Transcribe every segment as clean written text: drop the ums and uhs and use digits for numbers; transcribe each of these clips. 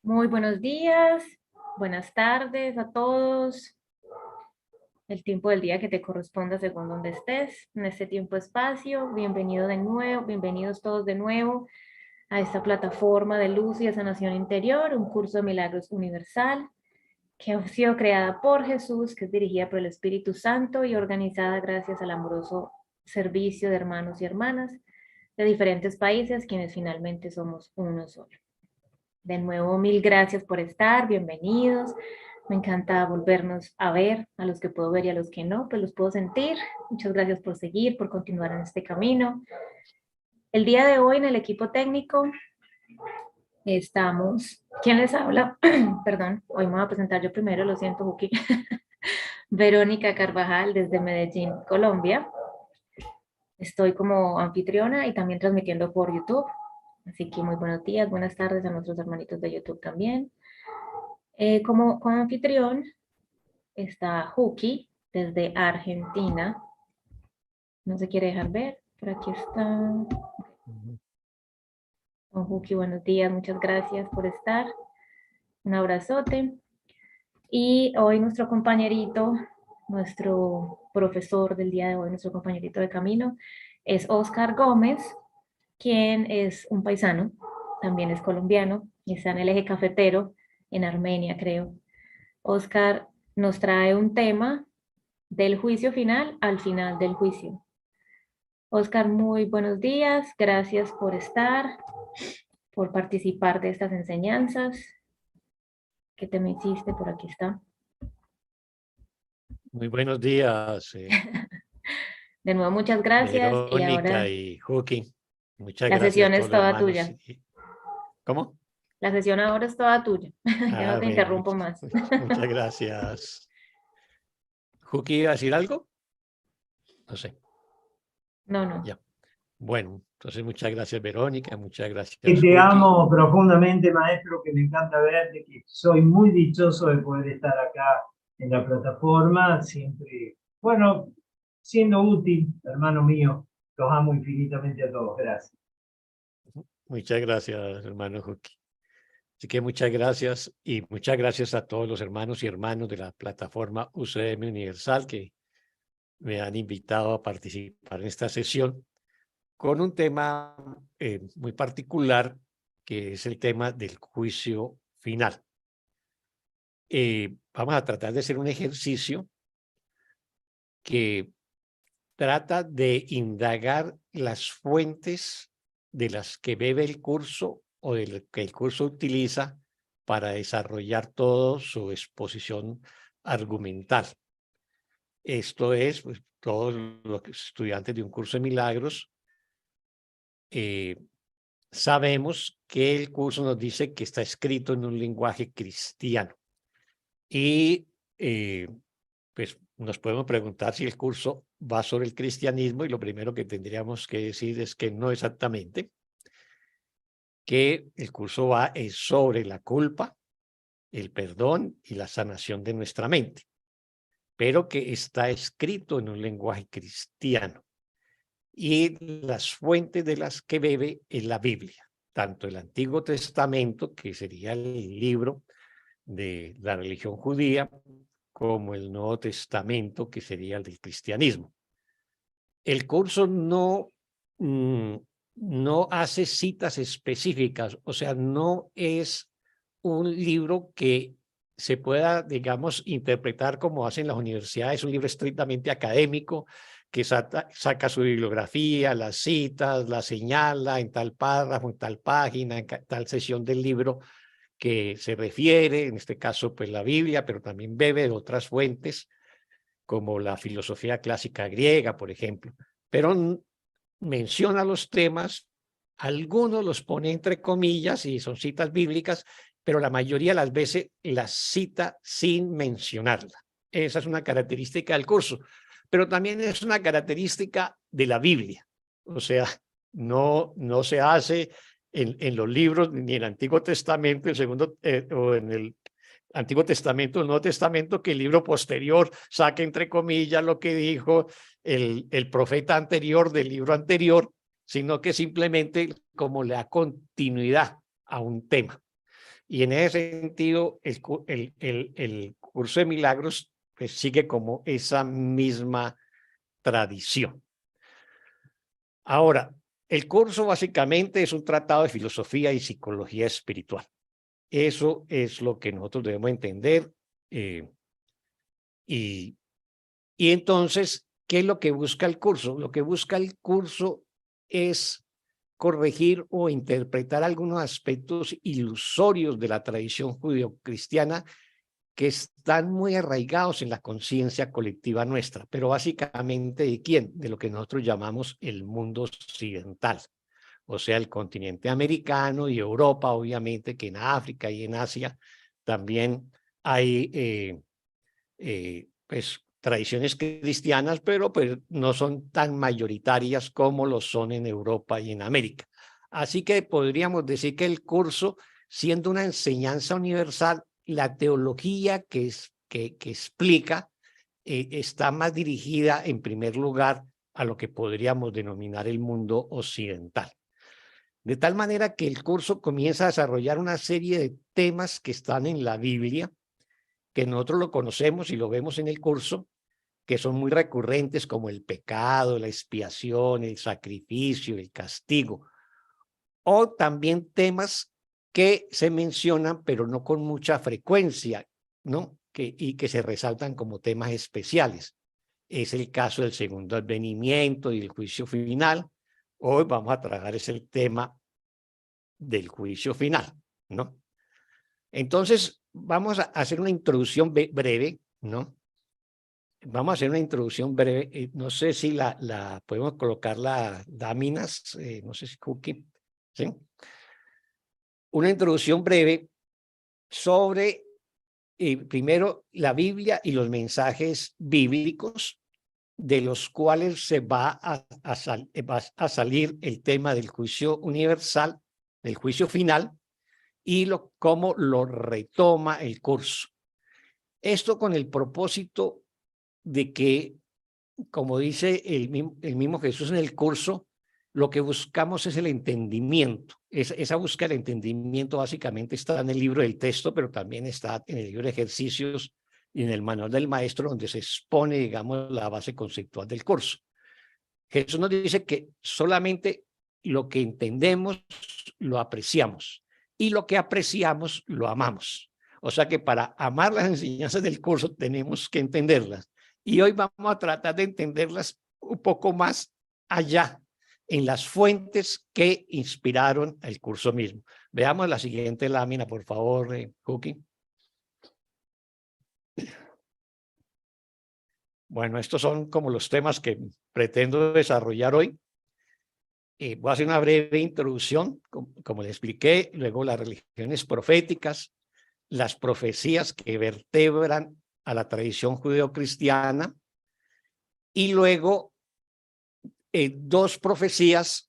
Muy buenos días, buenas tardes a todos. El tiempo del día que te corresponda según donde estés, en este tiempo-espacio. Bienvenido de nuevo, bienvenidos todos de nuevo a esta plataforma de luz y de sanación interior, un curso de milagros universal que ha sido creada por Jesús, que es dirigida por el Espíritu Santo y organizada gracias al amoroso servicio de hermanos y hermanas de diferentes países, quienes finalmente somos uno solo. De nuevo, mil gracias por estar, bienvenidos. Me encanta volvernos a ver, a los que puedo ver y a los que no, pues los puedo sentir. Muchas gracias por seguir, por continuar en este camino. El día de hoy en el equipo técnico estamos, ¿quién les habla? Perdón, hoy me voy a presentar yo primero, lo siento, Juki. Verónica Carvajal desde Medellín, Colombia. Estoy como anfitriona y también transmitiendo por YouTube. Así que muy buenos días, buenas tardes a nuestros hermanitos de YouTube también. Como anfitrión está Juki desde Argentina. No se quiere dejar ver. Por aquí está. Don Juki, buenos días. Muchas gracias por estar. Un abrazote. Y hoy nuestro compañerito, nuestro profesor del día de hoy, nuestro compañerito de camino, es Oscar Gómez, quien es un paisano, también es colombiano y está en el eje cafetero, en Armenia, creo. Oscar nos trae un tema del juicio final al final del juicio. Oscar, muy buenos días. Gracias por estar, por participar de estas enseñanzas. ¿Qué te me hiciste? Por aquí está. Muy buenos días, De nuevo, muchas gracias. Y Verónica ahora y Juki. Muchas la gracias a sesión todos es los toda hermanos. tuya. ¿Cómo? La sesión ahora es toda tuya. Ya no te Bueno, interrumpo más. muchas gracias. ¿Juki iba a decir algo? No sé. No, no. Ya. Bueno, entonces muchas gracias, Verónica. Muchas Que gracias, te Juki. amo profundamente, maestro, que me encanta verte, que soy muy dichoso de poder estar acá en la plataforma, siempre, bueno, siendo útil, hermano mío, los amo infinitamente a todos, gracias. Muchas gracias, hermano Juki. Así que muchas gracias y muchas gracias a todos los hermanos y hermanos de la plataforma UCM Universal que me han invitado a participar en esta sesión con un tema muy particular, que es el tema del juicio final. Vamos a tratar de hacer un ejercicio que trata de indagar las fuentes de las que bebe el curso o de lo que el curso utiliza para desarrollar toda su exposición argumental. Esto es, pues, todos los estudiantes de un curso de milagros sabemos que el curso nos dice que está escrito en un lenguaje cristiano. Y pues nos podemos preguntar si el curso va sobre el cristianismo y lo primero que tendríamos que decir es que no exactamente, que el curso va sobre la culpa, el perdón y la sanación de nuestra mente, pero que está escrito en un lenguaje cristiano. Y las fuentes de las que bebe es la Biblia, tanto el Antiguo Testamento, que sería el libro de la religión judía, como el Nuevo Testamento, que sería el del cristianismo. El curso no hace citas específicas, o sea, no es un libro que se pueda, digamos, interpretar como hacen las universidades, un libro estrictamente académico que saca su bibliografía, las citas, la señala en tal párrafo, en tal página, en tal sesión del libro que se refiere, en este caso, pues la Biblia, pero también bebe de otras fuentes, como la filosofía clásica griega, por ejemplo. Pero menciona los temas, algunos los pone entre comillas y son citas bíblicas, pero la mayoría de las veces las cita sin mencionarla. Esa es una característica del curso, pero también es una característica de la Biblia. O sea, no se hace en los libros, ni en el Antiguo Testamento, el segundo, o en el Antiguo Testamento, el Nuevo Testamento, que el libro posterior saque entre comillas lo que dijo el profeta anterior del libro anterior, sino que simplemente como le da continuidad a un tema. Y en ese sentido, el curso de milagros pues, sigue como esa misma tradición. Ahora, el curso básicamente es un tratado de filosofía y psicología espiritual. Eso es lo que nosotros debemos entender. Y entonces, ¿qué es lo que busca el curso? Lo que busca el curso es corregir o interpretar algunos aspectos ilusorios de la tradición judeocristiana que están muy arraigados en la conciencia colectiva nuestra, pero básicamente ¿de quién? De lo que nosotros llamamos el mundo occidental, o sea, el continente americano y Europa, obviamente, que en África y en Asia también hay pues, tradiciones cristianas, pero pues, no son tan mayoritarias como lo son en Europa y en América. Así que podríamos decir que el curso, siendo una enseñanza universal, la teología que explica está más dirigida en primer lugar a lo que podríamos denominar el mundo occidental. De tal manera que el curso comienza a desarrollar una serie de temas que están en la Biblia, que nosotros lo conocemos y lo vemos en el curso, que son muy recurrentes como el pecado, la expiación, el sacrificio, el castigo, o también temas que se mencionan pero no con mucha frecuencia, ¿no? Y que se resaltan como temas especiales. Es el caso del segundo advenimiento y el juicio final. Hoy vamos a tratar ese tema del juicio final, ¿no? Entonces, vamos a hacer una introducción breve, ¿no? Vamos a hacer una introducción breve. No sé si podemos colocar las láminas, no sé si Cookie, ¿sí? Una introducción breve sobre, primero, la Biblia y los mensajes bíblicos, de los cuales se va a salir el tema del juicio universal, del juicio final, y cómo lo retoma el curso. Esto con el propósito de que, como dice el mismo Jesús en el curso, lo que buscamos es el entendimiento. Esa búsqueda del entendimiento básicamente está en el libro del texto, pero también está en el libro de ejercicios y en el manual del maestro, donde se expone, digamos, la base conceptual del curso. Jesús nos dice que solamente lo que entendemos lo apreciamos y lo que apreciamos lo amamos. O sea que para amar las enseñanzas del curso tenemos que entenderlas. Y hoy vamos a tratar de entenderlas un poco más allá, en las fuentes que inspiraron el curso mismo. Veamos la siguiente lámina, por favor, Cookie. Bueno, estos son como los temas que pretendo desarrollar hoy. Voy a hacer una breve introducción, como les expliqué, luego las religiones proféticas, las profecías que vertebran a la tradición judeocristiana, y luego dos profecías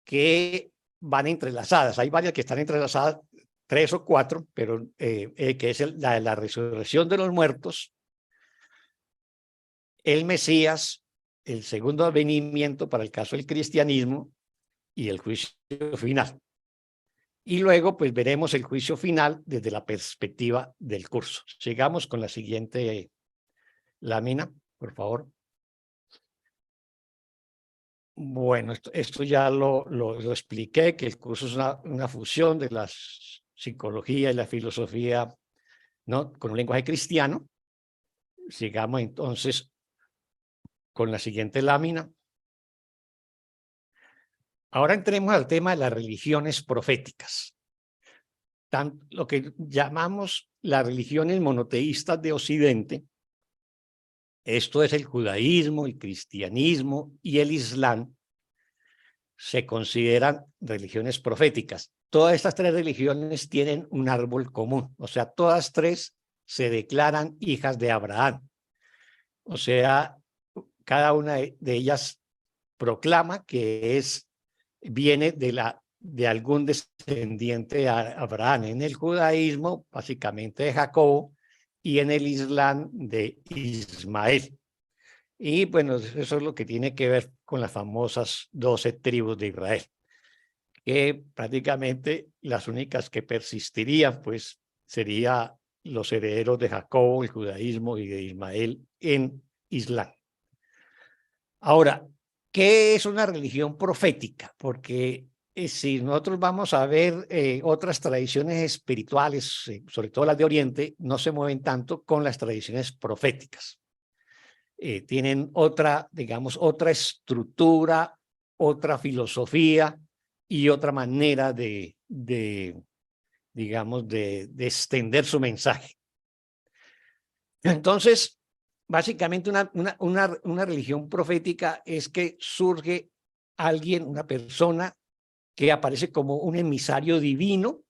que van entrelazadas. Hay varias que están entrelazadas, 3 o 4, pero que es la de la resurrección de los muertos, el Mesías, el segundo advenimiento para el caso del cristianismo y el juicio final. Y luego, pues veremos el juicio final desde la perspectiva del curso. Sigamos con la siguiente lámina, por favor. Bueno, esto ya lo expliqué, que el curso es una fusión de la psicología y la filosofía, ¿no? Con un lenguaje cristiano. Sigamos entonces con la siguiente lámina. Ahora entremos al tema de las religiones proféticas. Lo que llamamos las religiones monoteístas de Occidente, esto es el judaísmo, el cristianismo y el islam, se consideran religiones proféticas. Todas estas tres religiones tienen un árbol común, o sea, todas tres se declaran hijas de Abraham. O sea, cada una de ellas proclama que viene de algún descendiente de Abraham. En el judaísmo, básicamente de Jacob, y en el islam de Ismael. Y bueno, eso es lo que tiene que ver con las famosas 12 tribus de Israel. que prácticamente las únicas que persistirían, pues, serían los herederos de Jacob, el judaísmo y de Ismael en Islam. Ahora, ¿qué es una religión profética? Porque si nosotros vamos a ver otras tradiciones espirituales, sobre todo las de Oriente, no se mueven tanto con las tradiciones proféticas. Tienen otra, digamos, otra estructura, otra filosofía y otra manera digamos, de extender su mensaje. Entonces, básicamente una religión profética es que surge alguien, una persona que aparece como un emisario divino,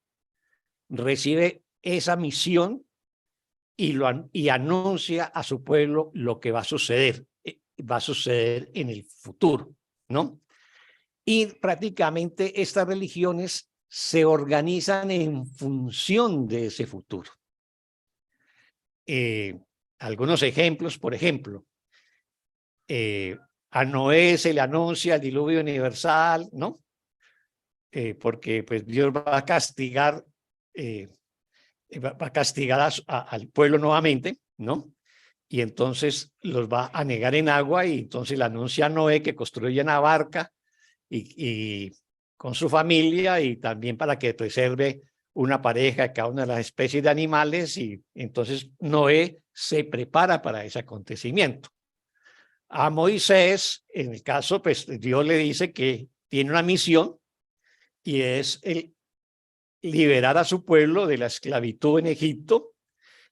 recibe esa misión y anuncia a su pueblo lo que va a suceder en el futuro, ¿no? Y prácticamente estas religiones se organizan en función de ese futuro. Algunos ejemplos, por ejemplo, a Noé se le anuncia el diluvio universal, ¿no? Porque pues Dios va a castigar, al pueblo nuevamente, ¿no? Y entonces los va a negar en agua y entonces le anuncia a Noé que construya una barca y con su familia y también para que preserve una pareja de cada una de las especies de animales y entonces Noé se prepara para ese acontecimiento. A Moisés, en el caso, pues Dios le dice que tiene una misión y es el liberar a su pueblo de la esclavitud en Egipto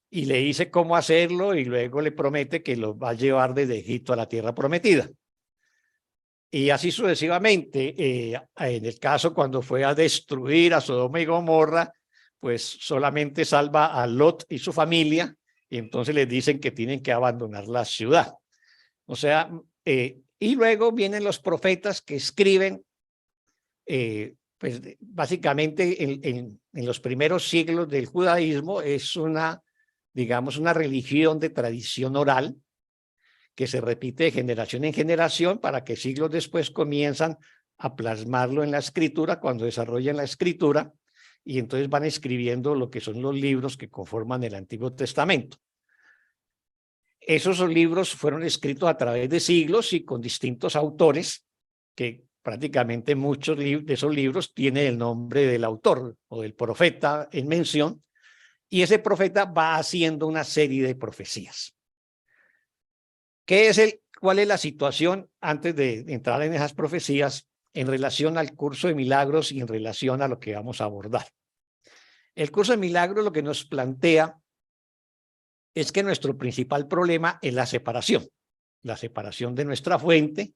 y le dice cómo hacerlo y luego le promete que los va a llevar desde Egipto a la tierra prometida. Y así sucesivamente, en el caso cuando fue a destruir a Sodoma y Gomorra, pues solamente salva a Lot y su familia y entonces les dicen que tienen que abandonar la ciudad. O sea, y luego vienen los profetas que escriben, pues básicamente en los primeros siglos del judaísmo es digamos, una religión de tradición oral que se repite de generación en generación para que siglos después comienzan a plasmarlo en la escritura cuando desarrollan la escritura y entonces van escribiendo lo que son los libros que conforman el Antiguo Testamento. Esos libros fueron escritos a través de siglos y con distintos autores, que prácticamente muchos de esos libros tienen el nombre del autor o del profeta en mención, y ese profeta va haciendo una serie de profecías. ¿Cuál es la situación antes de entrar en esas profecías en relación al curso de milagros y en relación a lo que vamos a abordar? El curso de milagros lo que nos plantea es que nuestro principal problema es la separación de nuestra fuente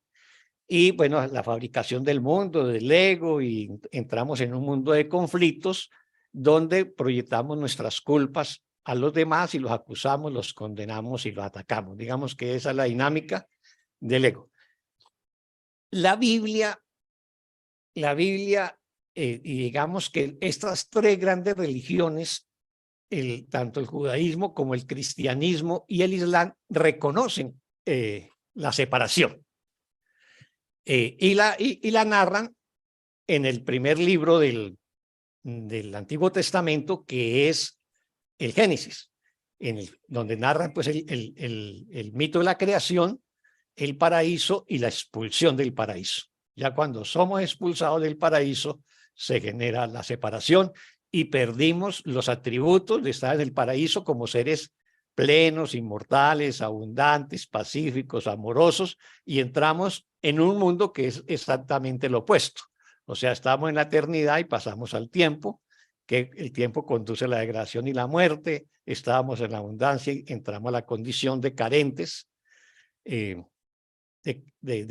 y, bueno, la fabricación del mundo, del ego, y entramos en un mundo de conflictos donde proyectamos nuestras culpas a los demás y los acusamos, los condenamos y los atacamos. Digamos que esa es la dinámica del ego. La Biblia, y digamos que estas tres grandes religiones, tanto el judaísmo como el cristianismo y el islam, reconocen la separación y la narran en el primer libro del Antiguo Testamento, que es el Génesis, donde narran pues el mito de la creación, el paraíso y la expulsión del paraíso. Ya cuando somos expulsados del paraíso se genera la separación y perdimos los atributos de estar en el paraíso como seres plenos, inmortales, abundantes, pacíficos, amorosos, y entramos en un mundo que es exactamente lo opuesto. O sea, estamos en la eternidad y pasamos al tiempo, que el tiempo conduce a la degradación y la muerte. Estábamos en la abundancia y entramos a la condición de carentes, de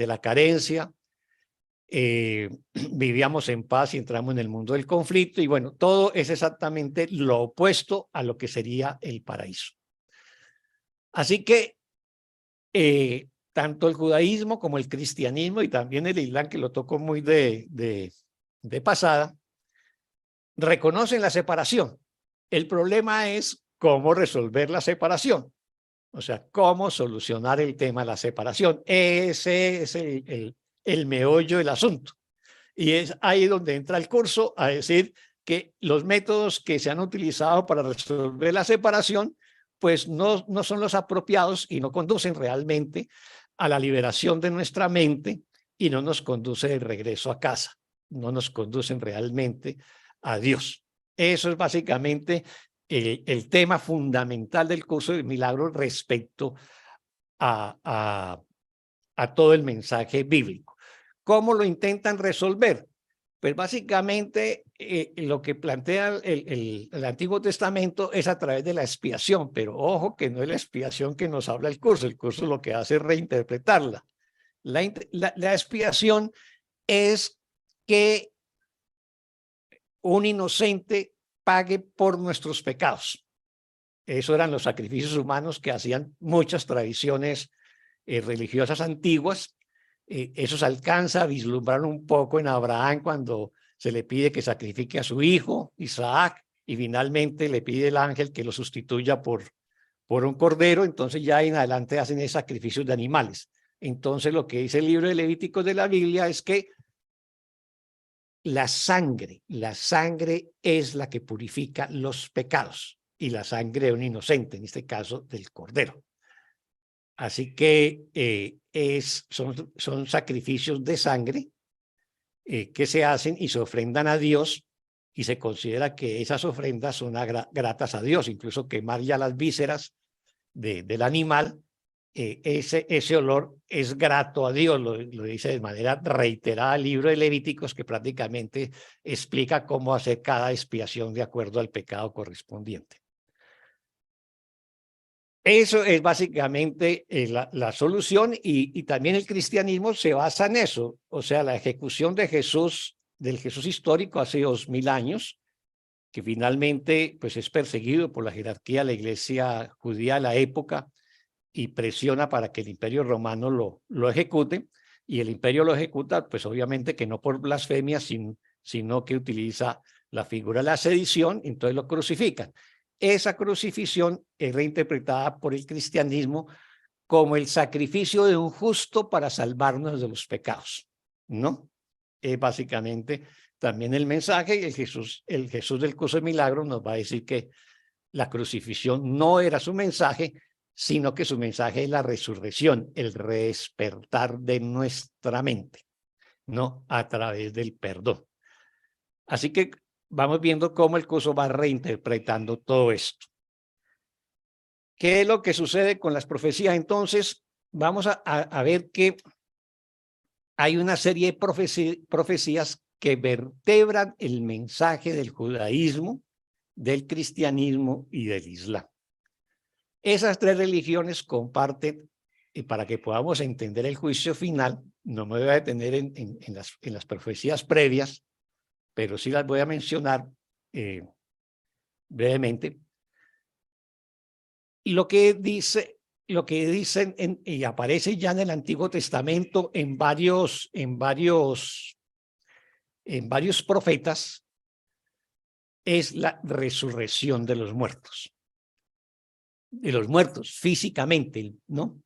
la carencia. Vivíamos en paz y entramos en el mundo del conflicto y bueno, todo es exactamente lo opuesto a lo que sería el paraíso. Así que tanto el judaísmo como el cristianismo y también el islam, que lo tocó muy de pasada, reconocen la separación. El problema es cómo resolver la separación, o sea, cómo solucionar el tema de la separación. Ese es el meollo del asunto. Y es ahí donde entra el curso a decir que los métodos que se han utilizado para resolver la separación, pues no son los apropiados y no conducen realmente a la liberación de nuestra mente y no nos conduce de regreso a casa, no nos conducen realmente a Dios. Eso es básicamente el tema fundamental del curso de milagros respecto a todo el mensaje bíblico. ¿Cómo lo intentan resolver? Pues básicamente lo que plantea el Antiguo Testamento es a través de la expiación, pero ojo que no es la expiación que nos habla el curso lo que hace es reinterpretarla. La expiación es que un inocente pague por nuestros pecados. Eso eran los sacrificios humanos que hacían muchas tradiciones religiosas antiguas. Eso se alcanza a vislumbrar un poco en Abraham cuando se le pide que sacrifique a su hijo Isaac y finalmente le pide el ángel que lo sustituya por un cordero. Entonces ya en adelante hacen sacrificios de animales. Entonces lo que dice el libro de Levíticos de la Biblia es que la sangre es la que purifica los pecados y la sangre de un inocente, en este caso del cordero. Así que son sacrificios de sangre que se hacen y se ofrendan a Dios y se considera que esas ofrendas son gratas a Dios, incluso quemar ya las vísceras del animal, ese olor es grato a Dios, lo dice de manera reiterada el libro de Levíticos, que prácticamente explica cómo hacer cada expiación de acuerdo al pecado correspondiente. Eso es básicamente la solución y también el cristianismo se basa en eso, o sea, la ejecución de Jesús, del Jesús histórico hace 2000 años, que finalmente pues es perseguido por la jerarquía de la iglesia judía de la época y presiona para que el imperio romano lo ejecute, y el imperio lo ejecuta pues obviamente que no por blasfemia, sino que utiliza la figura de la sedición, entonces lo crucifican. Esa crucifixión es reinterpretada por el cristianismo como el sacrificio de un justo para salvarnos de los pecados, ¿no? Es básicamente también el mensaje, y el Jesús del curso de milagros nos va a decir que la crucifixión no era su mensaje, sino que su mensaje es la resurrección, el despertar de nuestra mente, ¿no? A través del perdón. Así que vamos viendo cómo el curso va reinterpretando todo esto. ¿Qué es lo que sucede con las profecías? Entonces, vamos a ver que hay una serie de profecías que vertebran el mensaje del judaísmo, del cristianismo y del islam. Esas tres religiones comparten, y para que podamos entender el juicio final, no me voy a detener en las profecías previas, pero sí las voy a mencionar brevemente. Y lo que dicen y aparece ya en el Antiguo Testamento en varios profetas, es la resurrección de los muertos físicamente, ¿no?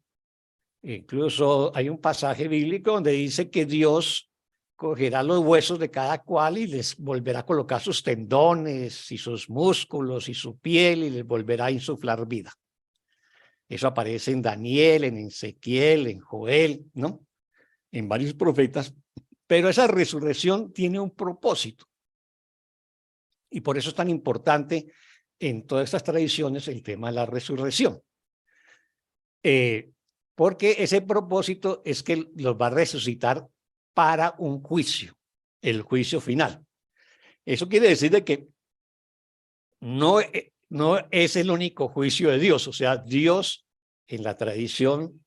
Incluso hay un pasaje bíblico donde dice que Dios cogerá los huesos de cada cual y les volverá a colocar sus tendones y sus músculos y su piel y les volverá a insuflar vida. Eso aparece en Daniel, en Ezequiel, en Joel, ¿no? En varios profetas, pero esa resurrección tiene un propósito. Y por eso es tan importante en todas estas tradiciones el tema de la resurrección. Porque ese propósito es que los va a resucitar para un juicio, el juicio final. Eso quiere decir de que no es el único juicio de Dios, o sea, Dios en la tradición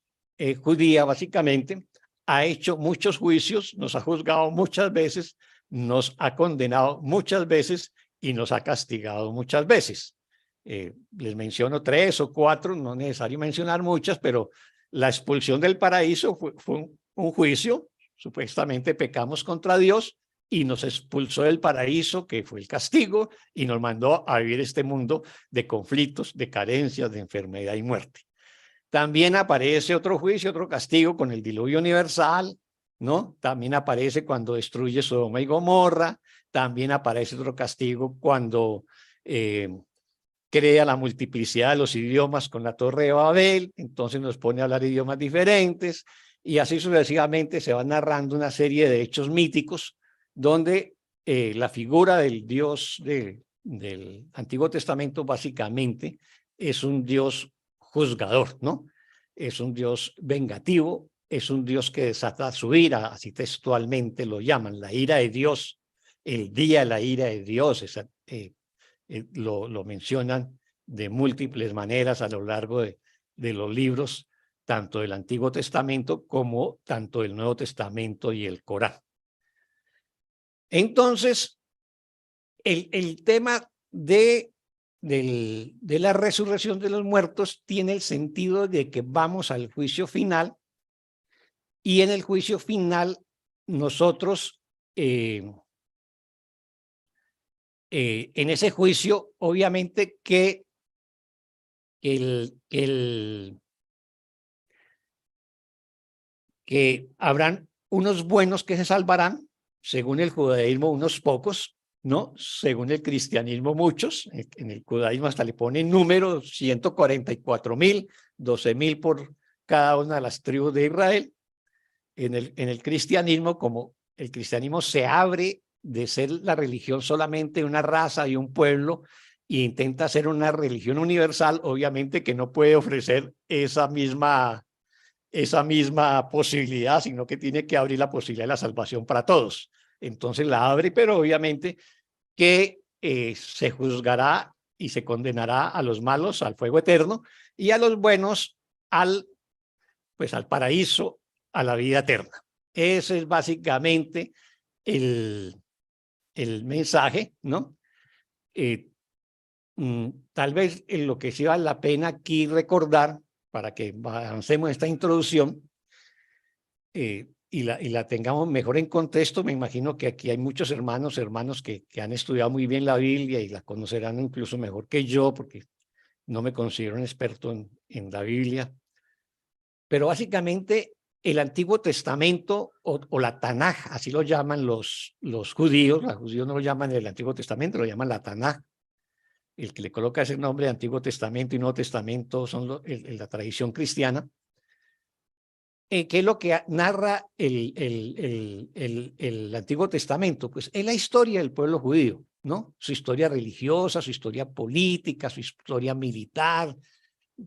judía básicamente ha hecho muchos juicios, nos ha juzgado muchas veces, nos ha condenado muchas veces y nos ha castigado muchas veces. Les menciono 3 o 4, no es necesario mencionar muchas, pero la expulsión del paraíso fue un juicio, supuestamente pecamos contra Dios y nos expulsó del paraíso, que fue el castigo, y nos mandó a vivir este mundo de conflictos, de carencias, de enfermedad y muerte. También aparece otro juicio, otro castigo con el diluvio universal, ¿no? También aparece cuando destruye Sodoma y Gomorra, también aparece otro castigo cuando crea la multiplicidad de los idiomas con la Torre de Babel, entonces nos pone a hablar idiomas diferentes, y así sucesivamente se va narrando una serie de hechos míticos donde la figura del Dios del Antiguo Testamento básicamente es un Dios juzgador, ¿no? Es un Dios vengativo, es un Dios que desata su ira, así textualmente lo llaman, la ira de Dios, el día de la ira de Dios, lo mencionan de múltiples maneras a lo largo de los libros, tanto del Antiguo Testamento como tanto del Nuevo Testamento y el Corán. Entonces, el tema de la resurrección de los muertos tiene el sentido de que vamos al juicio final, y en el juicio final nosotros en ese juicio obviamente que habrán unos buenos que se salvarán, según el judaísmo unos pocos, ¿no? Según el cristianismo muchos. En el judaísmo hasta le ponen números, 144.000, 12.000 por cada una de las tribus de Israel. En el cristianismo, como el cristianismo se abre de ser la religión solamente de una raza y un pueblo, e intenta ser una religión universal, obviamente que no puede ofrecer esa misma posibilidad, sino que tiene que abrir la posibilidad de la salvación para todos. Entonces la abre, pero obviamente que se juzgará y se condenará a los malos al fuego eterno y a los buenos al paraíso, a la vida eterna. Ese es básicamente el mensaje, ¿no? Tal vez en lo que sí vale la pena aquí recordar, para que avancemos esta introducción y la tengamos mejor en contexto. Me imagino que aquí hay muchos hermanos que han estudiado muy bien la Biblia y la conocerán incluso mejor que yo, porque no me considero un experto en la Biblia. Pero básicamente el Antiguo Testamento o la Tanaj, así lo llaman los judíos. Los judíos no lo llaman el Antiguo Testamento, lo llaman la Tanaj. El que le coloca ese nombre de Antiguo Testamento y Nuevo Testamento son la tradición cristiana. ¿Qué es lo que narra el Antiguo Testamento? Pues es la historia del pueblo judío, ¿no? Su historia religiosa, su historia política, su historia militar,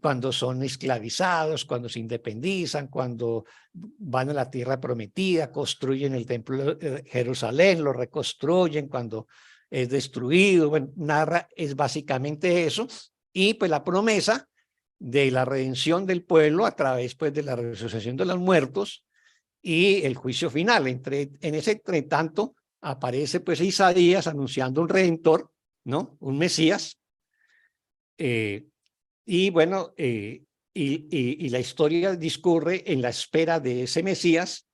cuando son esclavizados, cuando se independizan, cuando van a la tierra prometida, construyen el templo de Jerusalén, lo reconstruyen, cuando es destruido. Bueno, narra, es básicamente eso, y pues la promesa de la redención del pueblo a través pues de la resucitación de los muertos y el juicio final. En ese entretanto aparece pues Isaías anunciando un redentor, ¿no? Un Mesías, y bueno, y la historia discurre en la espera de ese Mesías.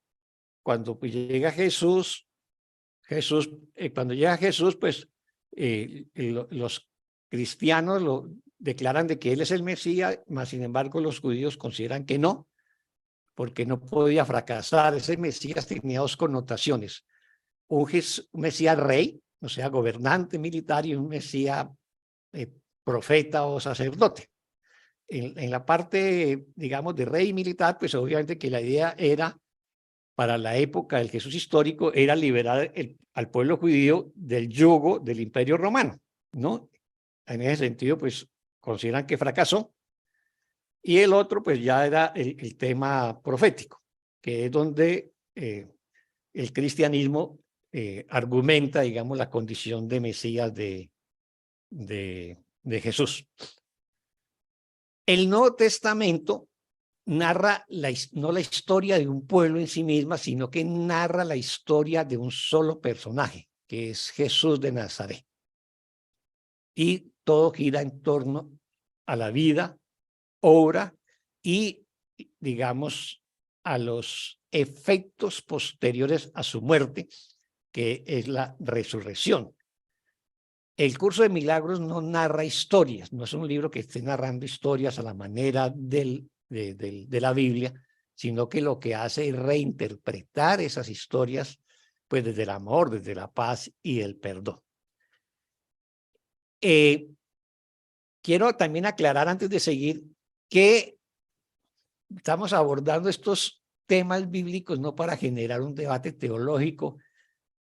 Cuando pues llega Jesús, cuando llega Jesús, pues los cristianos lo declaran de que él es el Mesías, mas sin embargo los judíos consideran que no, porque no podía fracasar. Ese Mesías tenía dos connotaciones: un Mesías rey, o sea, gobernante militar, y un Mesías profeta o sacerdote. En la parte, digamos, de rey militar, pues obviamente que la idea era, para la época del Jesús histórico, era liberar al pueblo judío del yugo del Imperio Romano, ¿no? En ese sentido, pues consideran que fracasó. Y el otro, pues ya era el tema profético, que es donde el cristianismo argumenta, digamos, la condición de Mesías de Jesús. El Nuevo Testamento narra no la historia de un pueblo en sí misma, sino que narra la historia de un solo personaje, que es Jesús de Nazaret. Y todo gira en torno a la vida, obra y, digamos, a los efectos posteriores a su muerte, que es la resurrección. El curso de milagros no narra historias, no es un libro que esté narrando historias a la manera de la Biblia, sino que lo que hace es reinterpretar esas historias pues desde el amor, desde la paz y el perdón. Quiero también aclarar antes de seguir que estamos abordando estos temas bíblicos no para generar un debate teológico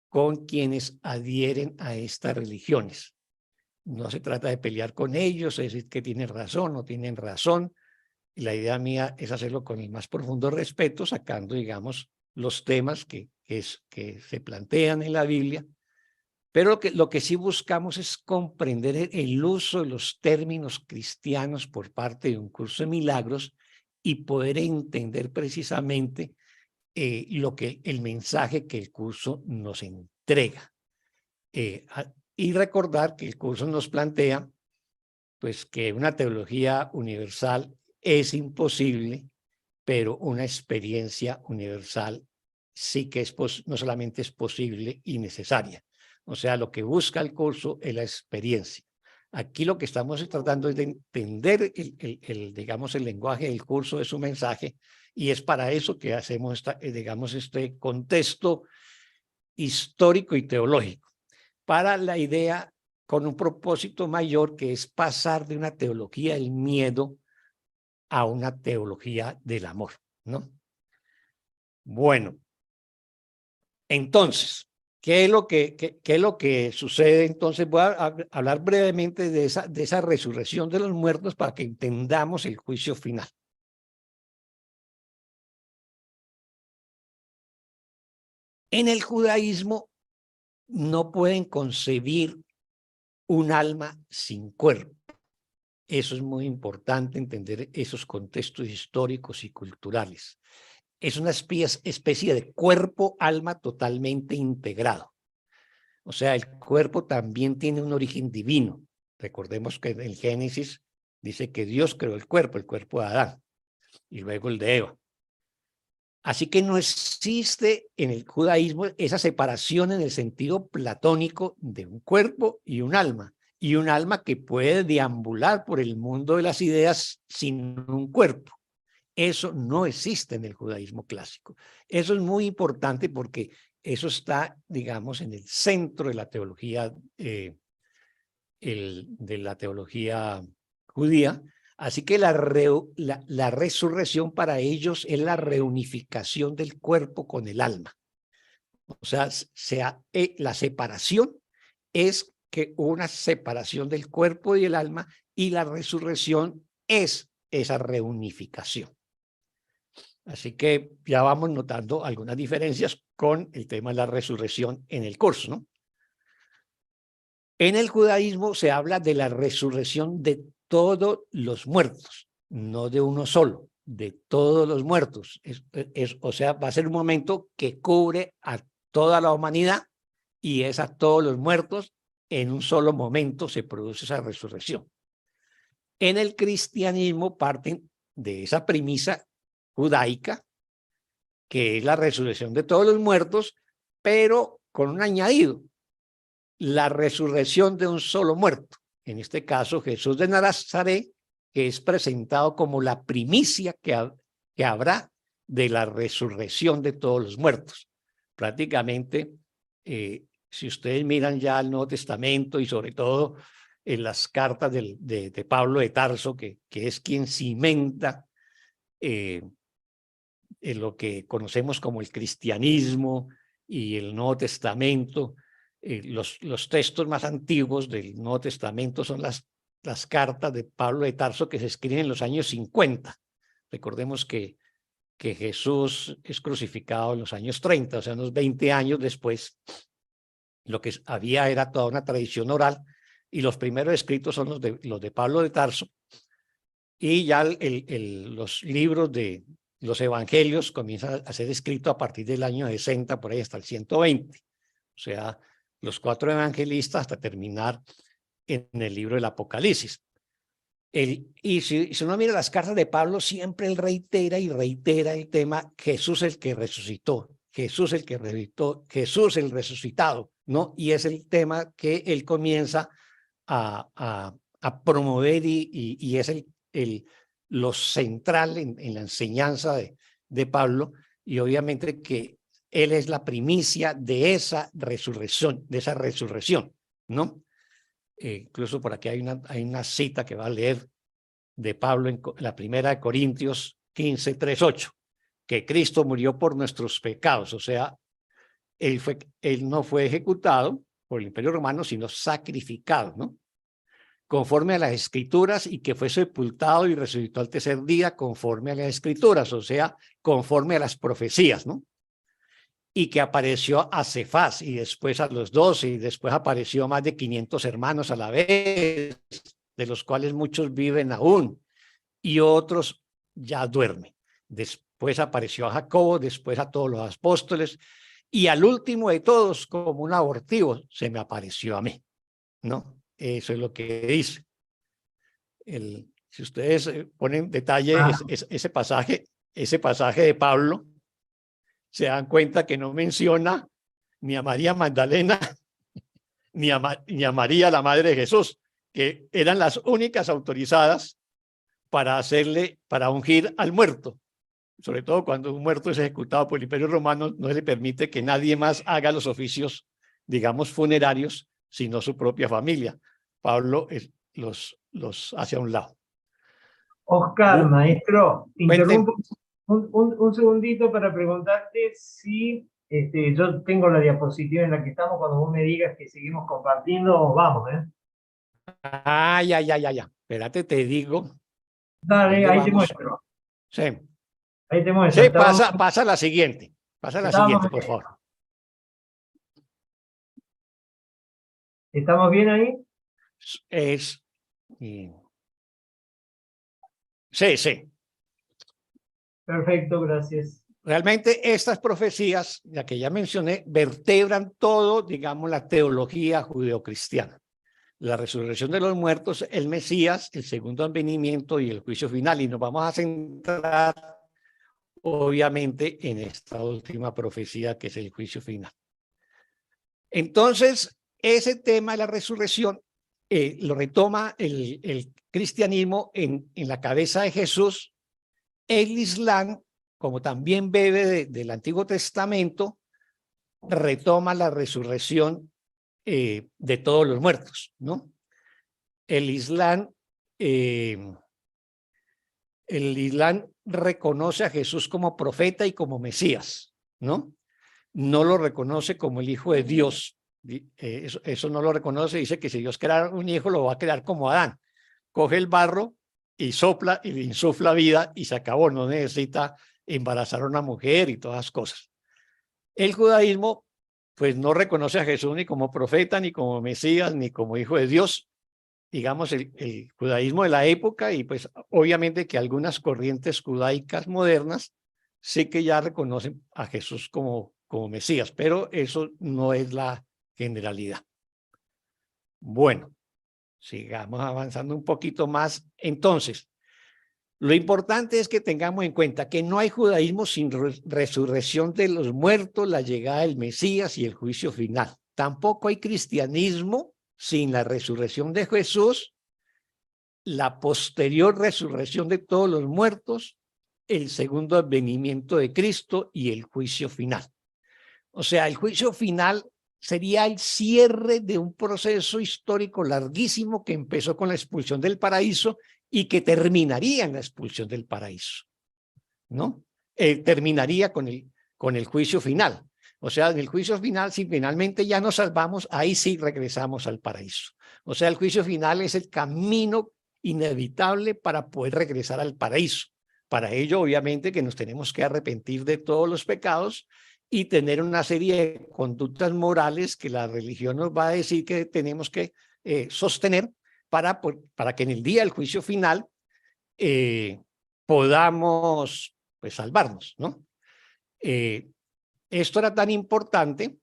con quienes adhieren a estas religiones. No se trata de pelear con ellos, es decir que tienen razón, no tienen razón. Y la idea mía es hacerlo con el más profundo respeto, sacando, digamos, los temas que se plantean en la Biblia. Pero lo que sí buscamos es comprender el uso de los términos cristianos por parte de un curso de milagros y poder entender precisamente el mensaje que el curso nos entrega. Y recordar que el curso nos plantea pues que una teología universal es imposible, pero una experiencia universal sí que no solamente es posible y necesaria. O sea, lo que busca el curso es la experiencia. Aquí lo que estamos tratando es de entender digamos, el lenguaje del curso, de su mensaje, y es para eso que hacemos digamos, este contexto histórico y teológico, para la idea con un propósito mayor que es pasar de una teología del miedo a una teología del amor, ¿no? Bueno, entonces, ¿qué es lo que sucede? Entonces voy a hablar brevemente de esa resurrección de los muertos para que entendamos el juicio final. En el judaísmo no pueden concebir un alma sin cuerpo. Eso es muy importante, entender esos contextos históricos y culturales. Es una especie de cuerpo-alma totalmente integrado. O sea, el cuerpo también tiene un origen divino. Recordemos que en el Génesis dice que Dios creó el cuerpo de Adán y luego el de Eva. Así que no existe en el judaísmo esa separación en el sentido platónico de un cuerpo y un alma que puede deambular por el mundo de las ideas sin un cuerpo. Eso no existe en el judaísmo clásico. Eso es muy importante porque eso está, digamos, en el centro de la teología, de la teología judía. Así que la resurrección para ellos es la reunificación del cuerpo con el alma. O sea, la separación es que una separación del cuerpo y el alma, y la resurrección es esa reunificación. Así que ya vamos notando algunas diferencias con el tema de la resurrección en el curso, ¿no? En el judaísmo se habla de la resurrección de todos los muertos, no de uno solo, de todos los muertos. O sea, va a ser un momento que cubre a toda la humanidad y es a todos los muertos. En un solo momento se produce esa resurrección. En el cristianismo parten de esa premisa judaica, que es la resurrección de todos los muertos, pero con un añadido: la resurrección de un solo muerto. En este caso, Jesús de Nazaret, que es presentado como la primicia que habrá de la resurrección de todos los muertos. Prácticamente, si ustedes miran ya el Nuevo Testamento y sobre todo en las cartas de Pablo de Tarso, que es quien cimenta en lo que conocemos como el cristianismo y el Nuevo Testamento. Los textos más antiguos del Nuevo Testamento son las cartas de Pablo de Tarso, que se escriben en los años 50. Recordemos que Jesús es crucificado en los años 30, o sea, unos 20 años después. Lo que había era toda una tradición oral, y los primeros escritos son los de Pablo de Tarso, y ya los libros de los evangelios comienzan a ser escritos a partir del año 60, por ahí hasta el 120. O sea, los 4 evangelistas hasta terminar en el libro del Apocalipsis. Y si uno mira las cartas de Pablo, siempre él reitera y reitera el tema: Jesús el que resucitó, Jesús el que resucitó, Jesús el resucitado, ¿no? Y es el tema que él comienza a promover y es lo central en la enseñanza de Pablo, y obviamente que él es la primicia de esa resurrección, ¿no? Incluso por aquí hay una cita que va a leer de Pablo en la primera de Corintios 15, 3, 8, que Cristo murió por nuestros pecados, o sea, él no fue ejecutado por el Imperio Romano, sino sacrificado, ¿no? Conforme a las Escrituras, y que fue sepultado y resucitó al tercer día conforme a las Escrituras, o sea, conforme a las profecías, ¿no? Y que apareció a Cefás y después a los 12 y después apareció a más de 500 hermanos a la vez, de los cuales muchos viven aún y otros ya duermen. Después apareció a Jacobo, después a todos los apóstoles y al último de todos, como un abortivo, se me apareció a mí, ¿no? Eso es lo que dice. Si ustedes ponen detalle ese pasaje de Pablo, se dan cuenta que no menciona ni a María Magdalena ni a María, la madre de Jesús, que eran las únicas autorizadas para ungir al muerto. Sobre todo cuando un muerto es ejecutado por el Imperio Romano, no se le permite que nadie más haga los oficios, digamos, funerarios, sino su propia familia. Pablo los hace a un lado. Oscar, maestro, interrumpo Cuente. un segundito para preguntarte si yo tengo la diapositiva en la que estamos. Cuando vos me digas que seguimos compartiendo, vamos, ¿eh? Ya. Espérate, te digo. Dale, ahí te vamos? muestro. Sí. Ahí te muestro. Sí, pasa la siguiente. Por favor. ¿Estamos bien ahí? Sí. Perfecto, gracias. Realmente estas profecías, ya que ya mencioné, vertebran todo, digamos, la teología judeocristiana. La resurrección de los muertos, el Mesías, el segundo advenimiento y el juicio final. Y nos vamos a centrar, obviamente, en esta última profecía que es el juicio final. Entonces, ese tema de la resurrección lo retoma el cristianismo en la cabeza de Jesús. El Islam, como también bebe del Antiguo Testamento, retoma la resurrección de todos los muertos, ¿no? El Islam reconoce a Jesús como profeta y como Mesías, ¿no? No lo reconoce como el Hijo de Dios. Eso no lo reconoce. Dice que si Dios crea un hijo, lo va a crear como Adán. Coge el barro y sopla y le insufla vida y se acabó. No necesita embarazar a una mujer y todas las cosas. El judaísmo, pues, no reconoce a Jesús ni como profeta, ni como Mesías, ni como Hijo de Dios. Digamos, el judaísmo de la época, y pues obviamente que algunas corrientes judaicas modernas sí que ya reconocen a Jesús como Mesías, pero eso no es la generalidad. Bueno, sigamos avanzando un poquito más. Entonces, lo importante es que tengamos en cuenta que no hay judaísmo sin resurrección de los muertos, la llegada del Mesías y el juicio final. Tampoco hay cristianismo sin la resurrección de Jesús, la posterior resurrección de todos los muertos, el segundo advenimiento de Cristo y el juicio final. O sea, el juicio final sería el cierre de un proceso histórico larguísimo que empezó con la expulsión del paraíso y que terminaría en la expulsión del paraíso, ¿no? Terminaría con el juicio final. O sea, en el juicio final, si finalmente ya nos salvamos, ahí sí regresamos al paraíso. O sea, el juicio final es el camino inevitable para poder regresar al paraíso. Para ello, obviamente, que nos tenemos que arrepentir de todos los pecados y tener una serie de conductas morales que la religión nos va a decir que tenemos que sostener para que en el día del juicio final podamos, pues, salvarnos, ¿no? Esto era tan importante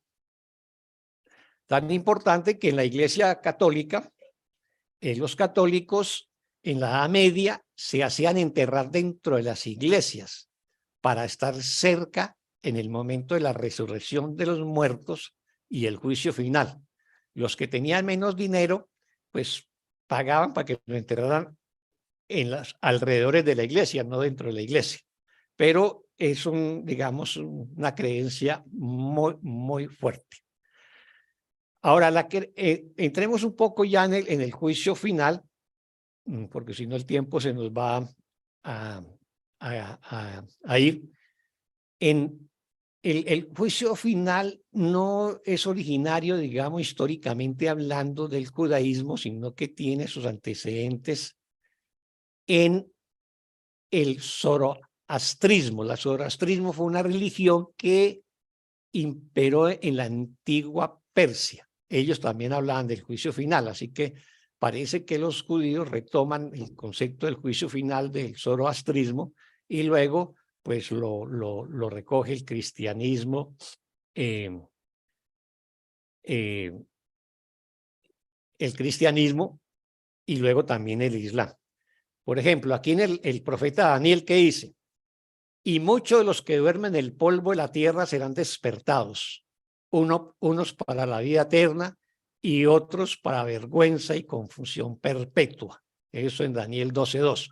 que en la Iglesia Católica, los católicos en la Edad Media se hacían enterrar dentro de las iglesias para estar cerca en el momento de la resurrección de los muertos y el juicio final. Los que tenían menos dinero, pues pagaban para que lo enterraran en los alrededores de la iglesia, no dentro de la iglesia. Pero es digamos, una creencia muy fuerte. Ahora, entremos un poco ya en el juicio final, porque si no el tiempo se nos va a ir. El juicio final no es originario, digamos, históricamente hablando del judaísmo, sino que tiene sus antecedentes en el zoroastrismo. El zoroastrismo fue una religión que imperó en la antigua Persia. Ellos también hablaban del juicio final, así que parece que los judíos retoman el concepto del juicio final del zoroastrismo y luego pues lo recoge el cristianismo, el cristianismo y luego también el islam. Por ejemplo, aquí en el profeta Daniel, ¿qué dice? Y muchos de los que duermen en el polvo de la tierra serán despertados, unos para la vida eterna y otros para vergüenza y confusión perpetua. Eso en Daniel 12:2.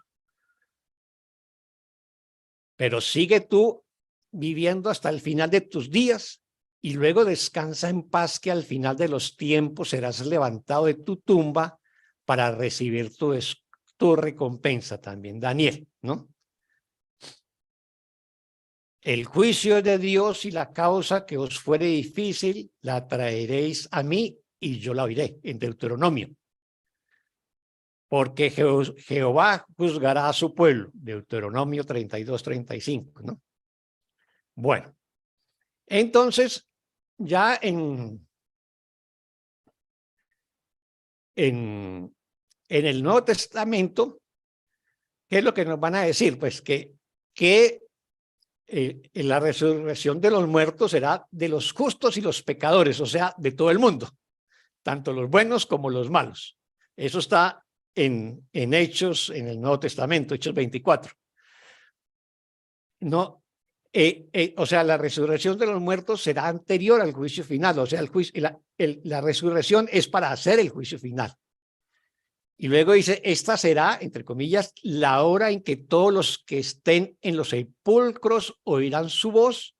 Pero sigue tú viviendo hasta el final de tus días y luego descansa en paz, que al final de los tiempos serás levantado de tu tumba para recibir tu recompensa también, Daniel, ¿no? El juicio de Dios y la causa que os fuere difícil la traeréis a mí y yo la oiré, en Deuteronomio. Porque Jehová juzgará a su pueblo, Deuteronomio 32:35, ¿no? Bueno, entonces ya en el Nuevo Testamento, ¿qué es lo que nos van a decir? Pues que la resurrección de los muertos será de los justos y los pecadores, o sea, de todo el mundo, tanto los buenos como los malos. Eso está en Hechos, en el Nuevo Testamento, Hechos 24. No, o sea, la resurrección de los muertos será anterior al juicio final, o sea, la resurrección es para hacer el juicio final. Y luego dice, esta será, entre comillas, la hora en que todos los que estén en los sepulcros oirán su voz,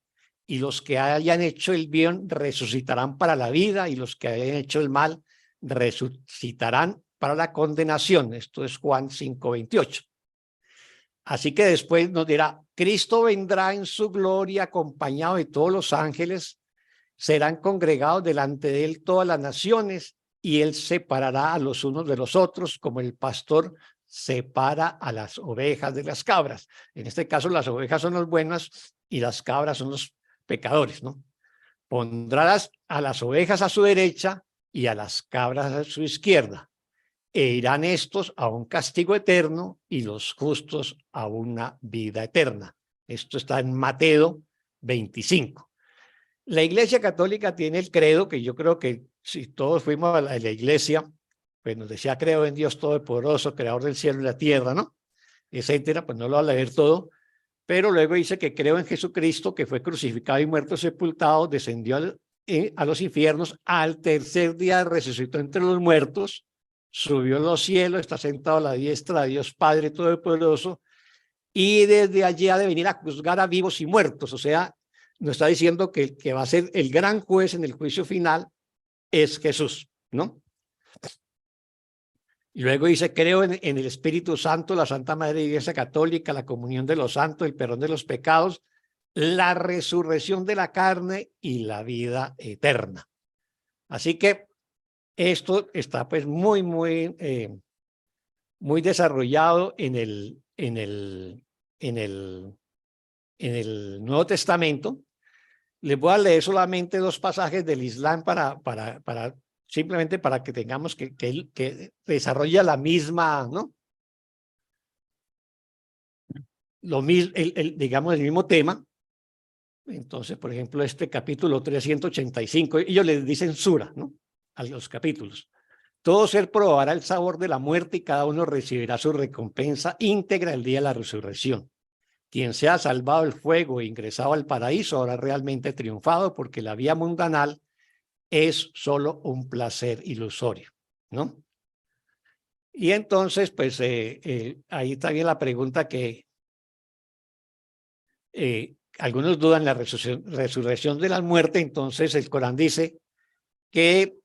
y los que hayan hecho el bien resucitarán para la vida, y los que hayan hecho el mal resucitarán para la condenación. Esto es Juan 5:28. Así que después nos dirá, Cristo vendrá en su gloria acompañado de todos los ángeles, serán congregados delante de él todas las naciones, y él separará a los unos de los otros, como el pastor separa a las ovejas de las cabras. En este caso, las ovejas son las buenas y las cabras son los pecadores, ¿no? Pondrá a las ovejas a su derecha y a las cabras a su izquierda, e irán estos a un castigo eterno y los justos a una vida eterna. Esto está en Mateo 25. La Iglesia Católica tiene el credo, que yo creo que si todos fuimos a la iglesia, pues nos decía, creo en Dios Todopoderoso, creador del cielo y la tierra, ¿no? Etcétera, pues no lo va a leer todo, pero luego dice que creo en Jesucristo, que fue crucificado y muerto, sepultado, descendió a los infiernos, al tercer día resucitó entre los muertos, subió a los cielos, está sentado a la diestra de Dios Padre Todopoderoso, y desde allí ha de venir a juzgar a vivos y muertos. O sea, nos está diciendo que el que va a ser el gran juez en el juicio final es Jesús, ¿no? Y luego dice, creo en el Espíritu Santo, la Santa Madre Iglesia Católica, la comunión de los santos, el perdón de los pecados, la resurrección de la carne y la vida eterna. Así que esto está pues muy desarrollado en el Nuevo Testamento. Les voy a leer solamente dos pasajes del Islam simplemente para que tengamos que desarrolla la misma, ¿no? Digamos, el mismo tema. Entonces, por ejemplo, este capítulo 385, ellos les dicen sura, ¿no? A los capítulos. Todo ser probará el sabor de la muerte y cada uno recibirá su recompensa íntegra el día de la resurrección. Quien sea salvado del fuego e ingresado al paraíso habrá realmente triunfado, porque la vía mundanal es solo un placer ilusorio, ¿no? Y entonces, pues ahí también la pregunta que algunos dudan la resurrección de la muerte, entonces el Corán dice que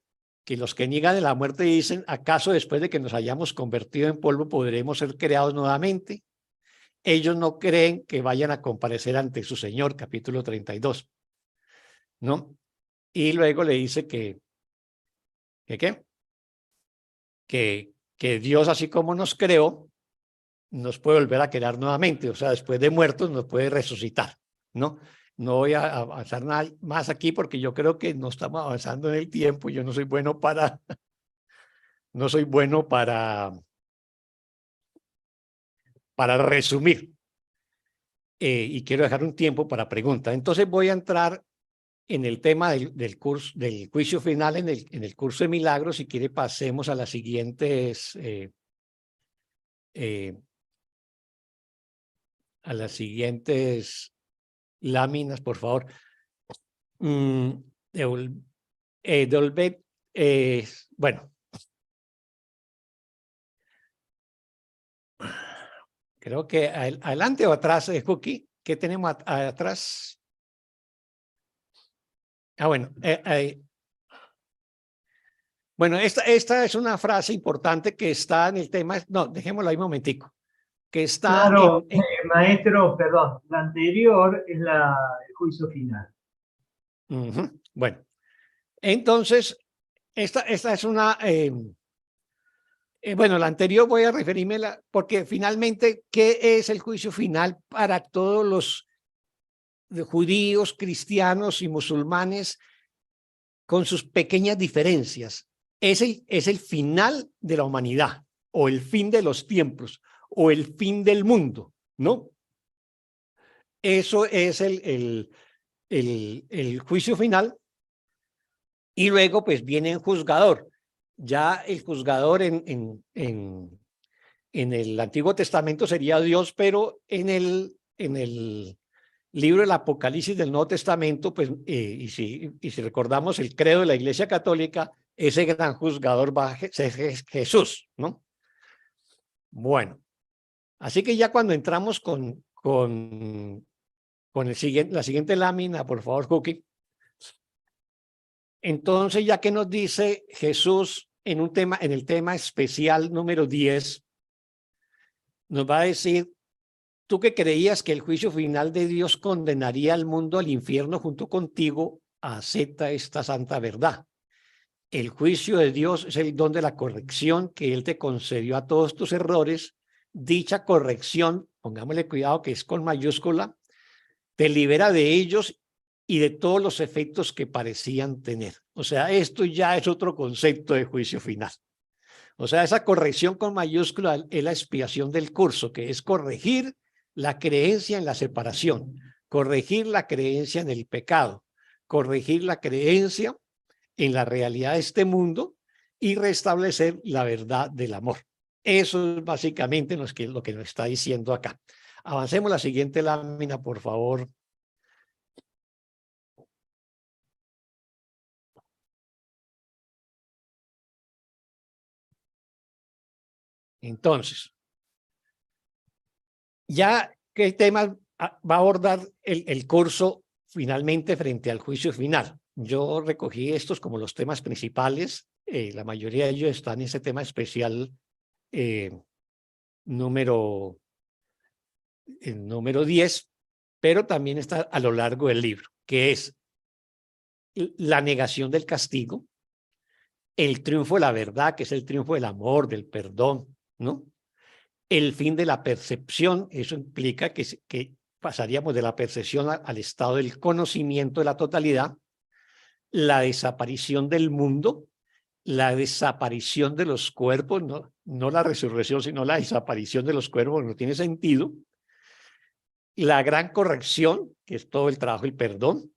los que niegan de la muerte dicen, ¿acaso después de que nos hayamos convertido en polvo podremos ser creados nuevamente? Ellos no creen que vayan a comparecer ante su Señor, capítulo 32, ¿no? Y luego le dice que Dios, así como nos creó, nos puede volver a crear nuevamente, o sea, después de muertos nos puede resucitar, ¿no? No voy a avanzar nada más aquí porque yo creo que no estamos avanzando en el tiempo. Yo no soy bueno para, para resumir. Y quiero dejar un tiempo para preguntas. Entonces voy a entrar en el tema del curso, del juicio final en el curso de milagros. Si quiere, pasemos a las siguientes láminas, por favor. Bueno, creo que adelante o atrás, Cookie, ¿qué tenemos atrás? Bueno, bueno, esta es una frase importante que está en el tema, no, dejémoslo ahí un momentico, que está Claro, maestro, perdón, la anterior es el juicio final. Bueno, entonces, esta es una, bueno, la anterior voy a referirme, porque finalmente, ¿qué es el juicio final para todos los judíos, cristianos y musulmanes con sus pequeñas diferencias? Es el final de la humanidad, o el fin de los tiempos, o el fin del mundo, ¿no? Eso es el juicio final. Y luego pues viene el juzgador. Ya el juzgador en el Antiguo Testamento sería Dios, pero en el libro del Apocalipsis del Nuevo Testamento, pues, y si recordamos el credo de la Iglesia Católica, ese gran juzgador va a ser Jesús, ¿no? Bueno, así que ya cuando entramos con la siguiente lámina, por favor, Cookie. Entonces, ya que nos dice Jesús en el tema especial número 10, nos va a decir, tú que creías que el juicio final de Dios condenaría al mundo al infierno junto contigo, acepta esta santa verdad. El juicio de Dios es el don de la corrección que Él te concedió a todos tus errores. Dicha corrección, pongámosle cuidado que es con mayúscula, te libera de ellos y de todos los efectos que parecían tener. O sea, esto ya es otro concepto de juicio final. O sea, esa corrección con mayúscula es la expiación del curso, que es corregir la creencia en la separación, corregir la creencia en el pecado, corregir la creencia en la realidad de este mundo y restablecer la verdad del amor. Eso es básicamente lo que nos está diciendo acá. Avancemos a la siguiente lámina, por favor. Entonces, ya qué tema va a abordar el curso finalmente frente al juicio final. Yo recogí estos como los temas principales. La mayoría de ellos están en ese tema especial número 10, pero también está a lo largo del libro, que es la negación del castigo, el triunfo de la verdad, que es el triunfo del amor, del perdón, ¿no? El fin de la percepción, eso implica que pasaríamos de la percepción al estado del conocimiento de la totalidad, la desaparición del mundo, la desaparición de los cuerpos, no la resurrección, sino la desaparición de los cuerpos, no tiene sentido, la gran corrección, que es todo el trabajo y perdón,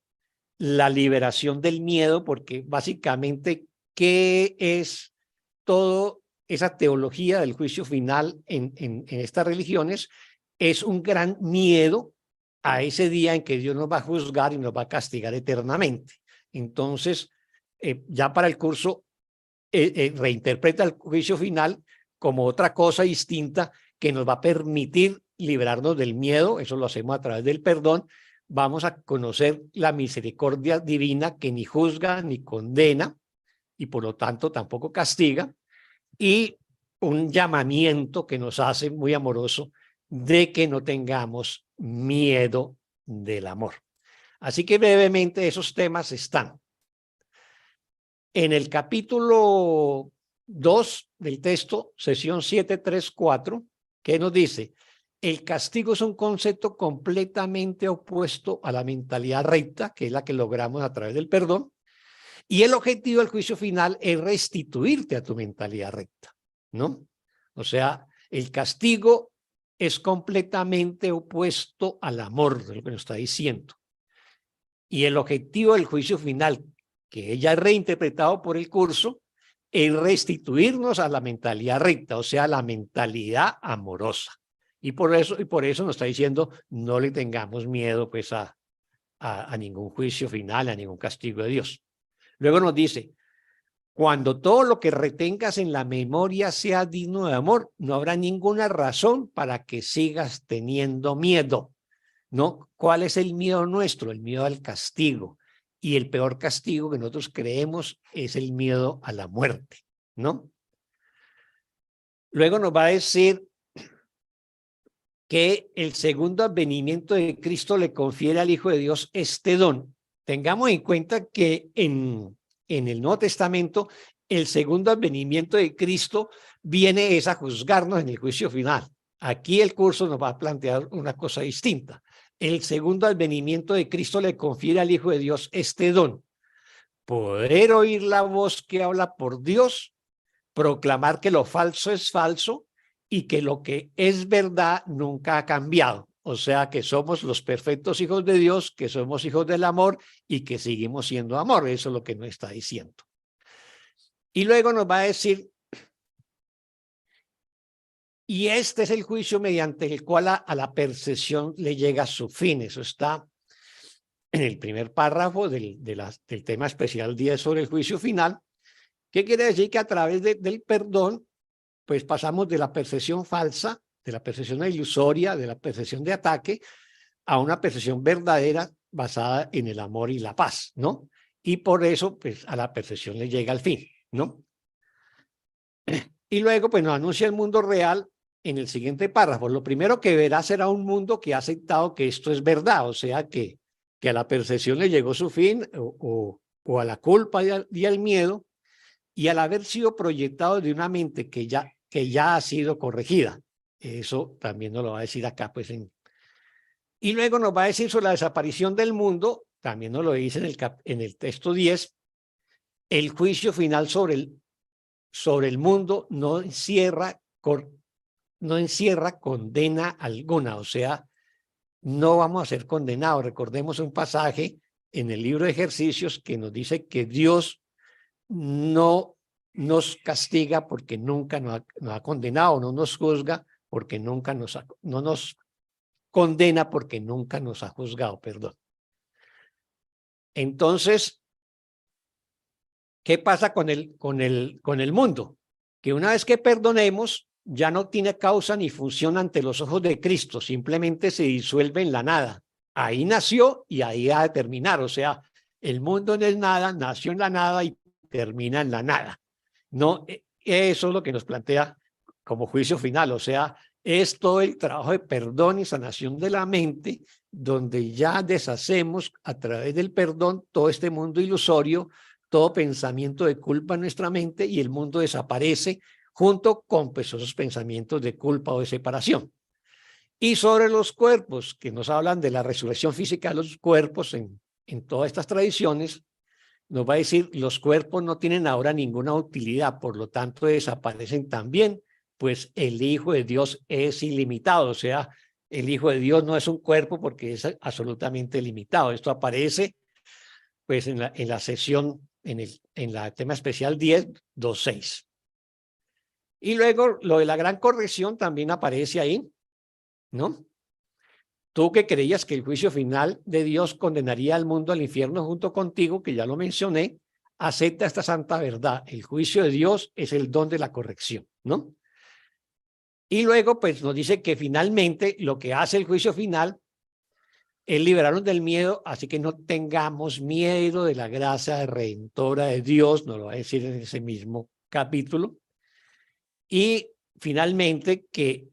la liberación del miedo, porque básicamente, ¿qué es todo esa teología del juicio final en estas religiones? Es un gran miedo a ese día en que Dios nos va a juzgar y nos va a castigar eternamente. Entonces, ya para el curso, reinterpreta el juicio final como otra cosa distinta que nos va a permitir librarnos del miedo, eso lo hacemos a través del perdón. Vamos a conocer la misericordia divina que ni juzga ni condena y por lo tanto tampoco castiga, y un llamamiento que nos hace muy amoroso de que no tengamos miedo del amor. Así que brevemente esos temas están en el capítulo 2 del texto, sesión 734, que nos dice: el castigo es un concepto completamente opuesto a la mentalidad recta, que es la que logramos a través del perdón, y el objetivo del juicio final es restituirte a tu mentalidad recta, ¿no? O sea, el castigo es completamente opuesto al amor, de lo que nos está diciendo. Y el objetivo del juicio final, que ella es reinterpretado por el curso, es restituirnos a la mentalidad recta, o sea, la mentalidad amorosa. Y por eso nos está diciendo, no le tengamos miedo pues a ningún juicio final, a ningún castigo de Dios. Luego nos dice, cuando todo lo que retengas en la memoria sea digno de amor, no habrá ninguna razón para que sigas teniendo miedo, ¿no? ¿Cuál es el miedo nuestro? El miedo al castigo. Y el peor castigo que nosotros creemos es el miedo a la muerte, ¿no? Luego nos va a decir que el segundo advenimiento de Cristo le confiere al Hijo de Dios este don. Tengamos en cuenta que en el Nuevo Testamento el segundo advenimiento de Cristo viene es a juzgarnos en el juicio final. Aquí el curso nos va a plantear una cosa distinta. El segundo advenimiento de Cristo le confiere al Hijo de Dios este don: poder oír la voz que habla por Dios, proclamar que lo falso es falso y que lo que es verdad nunca ha cambiado. O sea, que somos los perfectos hijos de Dios, que somos hijos del amor y que seguimos siendo amor. Eso es lo que nos está diciendo. Y luego nos va a decir, y este es el juicio mediante el cual a la percepción le llega a su fin. Eso está en el primer párrafo del tema especial 10 sobre el juicio final. ¿Qué quiere decir? Que a través del perdón, pues pasamos de la percepción falsa, de la percepción ilusoria, de la percepción de ataque, a una percepción verdadera basada en el amor y la paz, ¿no? Y por eso, pues, a la percepción le llega al fin, ¿no? Y luego, pues, nos anuncia el mundo real en el siguiente párrafo. Lo primero que verá será un mundo que ha aceptado que esto es verdad, o sea, que a la percepción le llegó su fin, o a la culpa y al miedo, y al haber sido proyectado de una mente que ya ha sido corregida. Eso también nos lo va a decir acá, pues. Y luego nos va a decir sobre la desaparición del mundo, también nos lo dice en el texto 10, el juicio final sobre el mundo no encierra condena alguna, o sea, no vamos a ser condenados. Recordemos un pasaje en el libro de Ejercicios que nos dice que Dios no nos castiga porque nunca nos ha condenado, no nos juzga porque nunca no nos condena porque nunca nos ha juzgado, perdón. Entonces, ¿qué pasa con el mundo? Que una vez que perdonemos, ya no tiene causa ni función ante los ojos de Cristo, simplemente se disuelve en la nada. Ahí nació y ahí ha de terminar, o sea, el mundo no es nada, nació en la nada y termina en la nada. No, eso es lo que nos plantea como juicio final, o sea, es todo el trabajo de perdón y sanación de la mente, donde ya deshacemos a través del perdón todo este mundo ilusorio, todo pensamiento de culpa en nuestra mente, y el mundo desaparece junto con pues, esos pensamientos de culpa o de separación. Y sobre los cuerpos, que nos hablan de la resurrección física de los cuerpos en todas estas tradiciones, nos va a decir, los cuerpos no tienen ahora ninguna utilidad, por lo tanto desaparecen también, pues el Hijo de Dios es ilimitado, o sea, el Hijo de Dios no es un cuerpo porque es absolutamente limitado. Esto aparece pues en la sesión, en la tema especial 10, 2.6. Y luego lo de la gran corrección también aparece ahí, ¿no? Tú que creías que el juicio final de Dios condenaría al mundo al infierno junto contigo, que ya lo mencioné, acepta esta santa verdad. El juicio de Dios es el don de la corrección, ¿no? Y luego pues nos dice que finalmente lo que hace el juicio final es liberarnos del miedo, así que no tengamos miedo de la gracia redentora de Dios, nos lo va a decir en ese mismo capítulo. Y finalmente que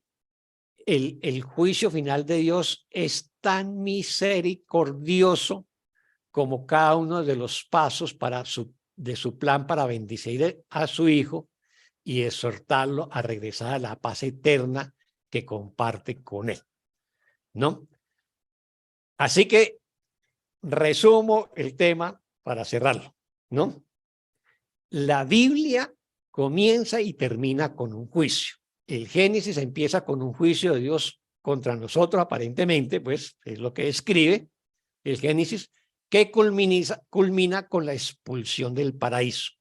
el juicio final de Dios es tan misericordioso como cada uno de los pasos de su plan para bendecir a su Hijo y exhortarlo a regresar a la paz eterna que comparte con él, ¿no? Así que resumo el tema para cerrarlo, ¿no? La Biblia comienza y termina con un juicio. El Génesis empieza con un juicio de Dios contra nosotros, aparentemente, pues es lo que escribe el Génesis, que culmina con la expulsión del paraíso.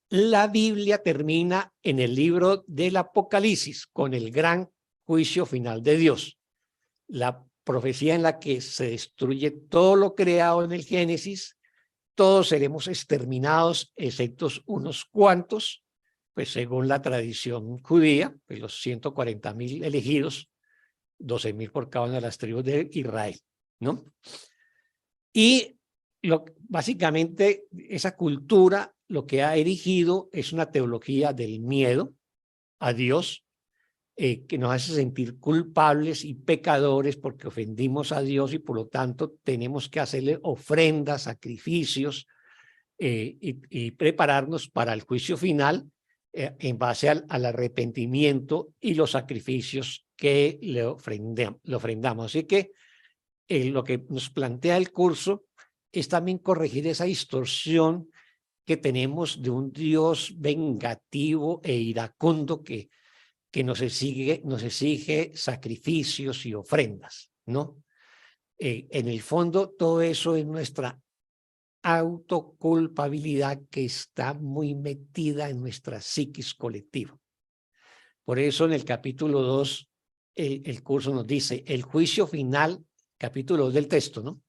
La Biblia termina en el libro del Apocalipsis con el gran juicio final de Dios. La profecía en la que se destruye todo lo creado en el Génesis, todos seremos exterminados, excepto unos cuantos, pues según la tradición judía, pues los 140.000 elegidos, 12.000 por cada una de las tribus de Israel, ¿no? Y básicamente esa cultura lo que ha erigido es una teología del miedo a Dios, que nos hace sentir culpables y pecadores porque ofendimos a Dios y por lo tanto tenemos que hacerle ofrendas, sacrificios y prepararnos para el juicio final en base al arrepentimiento y los sacrificios que le ofrendamos. Así que lo que nos plantea el curso es también corregir esa distorsión que tenemos de un Dios vengativo e iracundo que nos exige sacrificios y ofrendas, ¿no? En el fondo, todo eso es nuestra autoculpabilidad que está muy metida en nuestra psiquis colectiva. Por eso en el capítulo 2, el curso nos dice, el juicio final, capítulo 2 del texto, ¿no?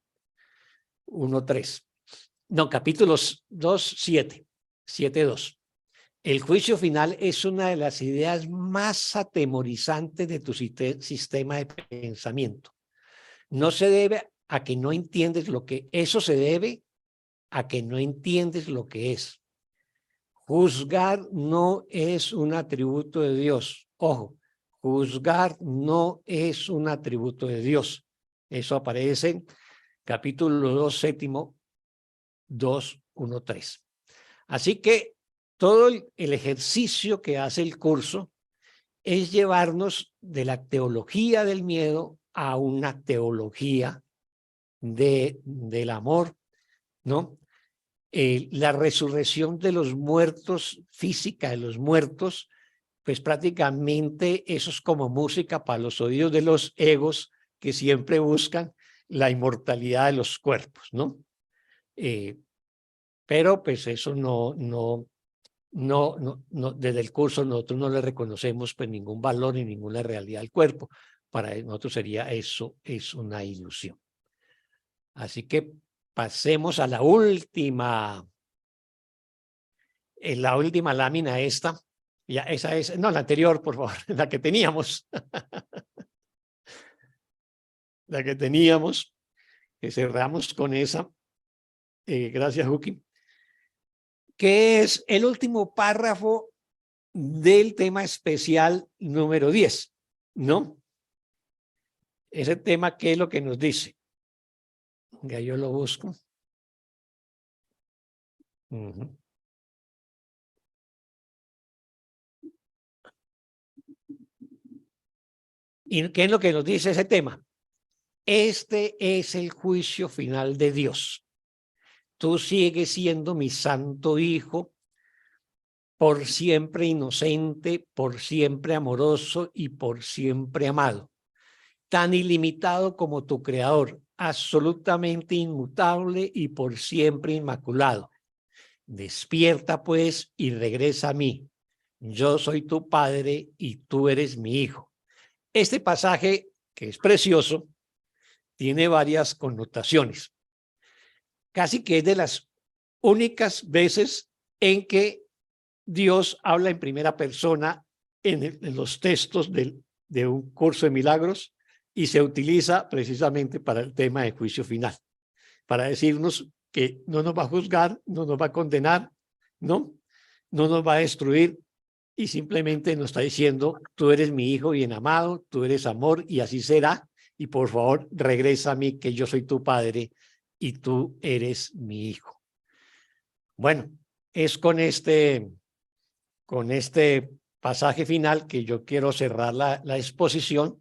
1:3. No, capítulos 2, 7, 7:2. El juicio final es una de las ideas más atemorizantes de tu sistema de pensamiento. No se debe a que no entiendes lo que, eso se debe a que no entiendes lo que es. Juzgar no es un atributo de Dios. Ojo, juzgar no es un atributo de Dios. Eso aparece en capítulo 2, séptimo, 2, 1, 3. Así que todo el ejercicio que hace el curso es llevarnos de la teología del miedo a una teología del amor, ¿no? La resurrección de los muertos, física de los muertos, pues prácticamente eso es como música para los oídos de los egos que siempre buscan la inmortalidad de los cuerpos, ¿no? Pero pues eso no, desde el curso nosotros no le reconocemos pues ningún valor ni ninguna realidad al cuerpo. Para nosotros sería eso, es una ilusión. Así que pasemos a la última lámina esta. Ya, esa es, no, la anterior, por favor, la que teníamos. La que teníamos, que cerramos con esa. Gracias, Juki. Que es el último párrafo del tema especial número 10, ¿no? Ese tema, ¿qué es lo que nos dice? Ya yo lo busco. ¿Y qué es lo que nos dice ese tema? Este es el juicio final de Dios. Tú sigues siendo mi santo hijo, por siempre inocente, por siempre amoroso y por siempre amado. Tan ilimitado como tu creador, absolutamente inmutable y por siempre inmaculado. Despierta pues y regresa a mí. Yo soy tu padre y tú eres mi hijo. Este pasaje, que es precioso, tiene varias connotaciones. Casi que es de las únicas veces en que Dios habla en primera persona en los textos de un curso de milagros y se utiliza precisamente para el tema de juicio final, para decirnos que no nos va a juzgar, no nos va a condenar, no nos va a destruir, y simplemente nos está diciendo: tú eres mi hijo bien amado, tú eres amor y así será, y por favor regresa a mí, que yo soy tu padre y tú eres mi hijo. Bueno, es con este pasaje final que yo quiero cerrar la exposición.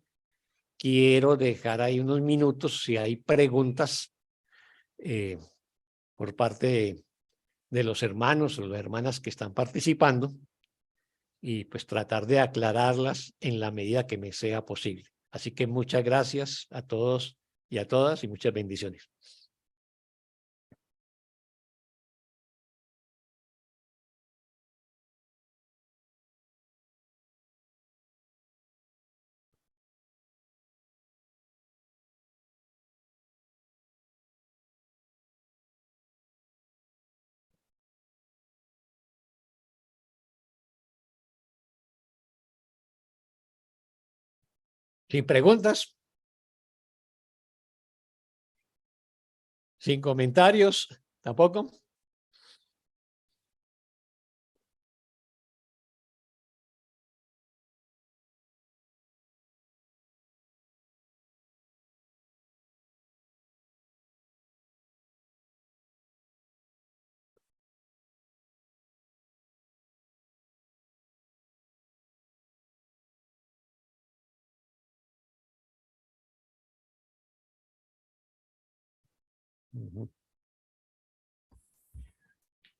Quiero dejar ahí unos minutos si hay preguntas por parte de los hermanos o las hermanas que están participando, y pues tratar de aclararlas en la medida que me sea posible. Así que muchas gracias a todos y a todas y muchas bendiciones. Sin preguntas, sin comentarios, tampoco.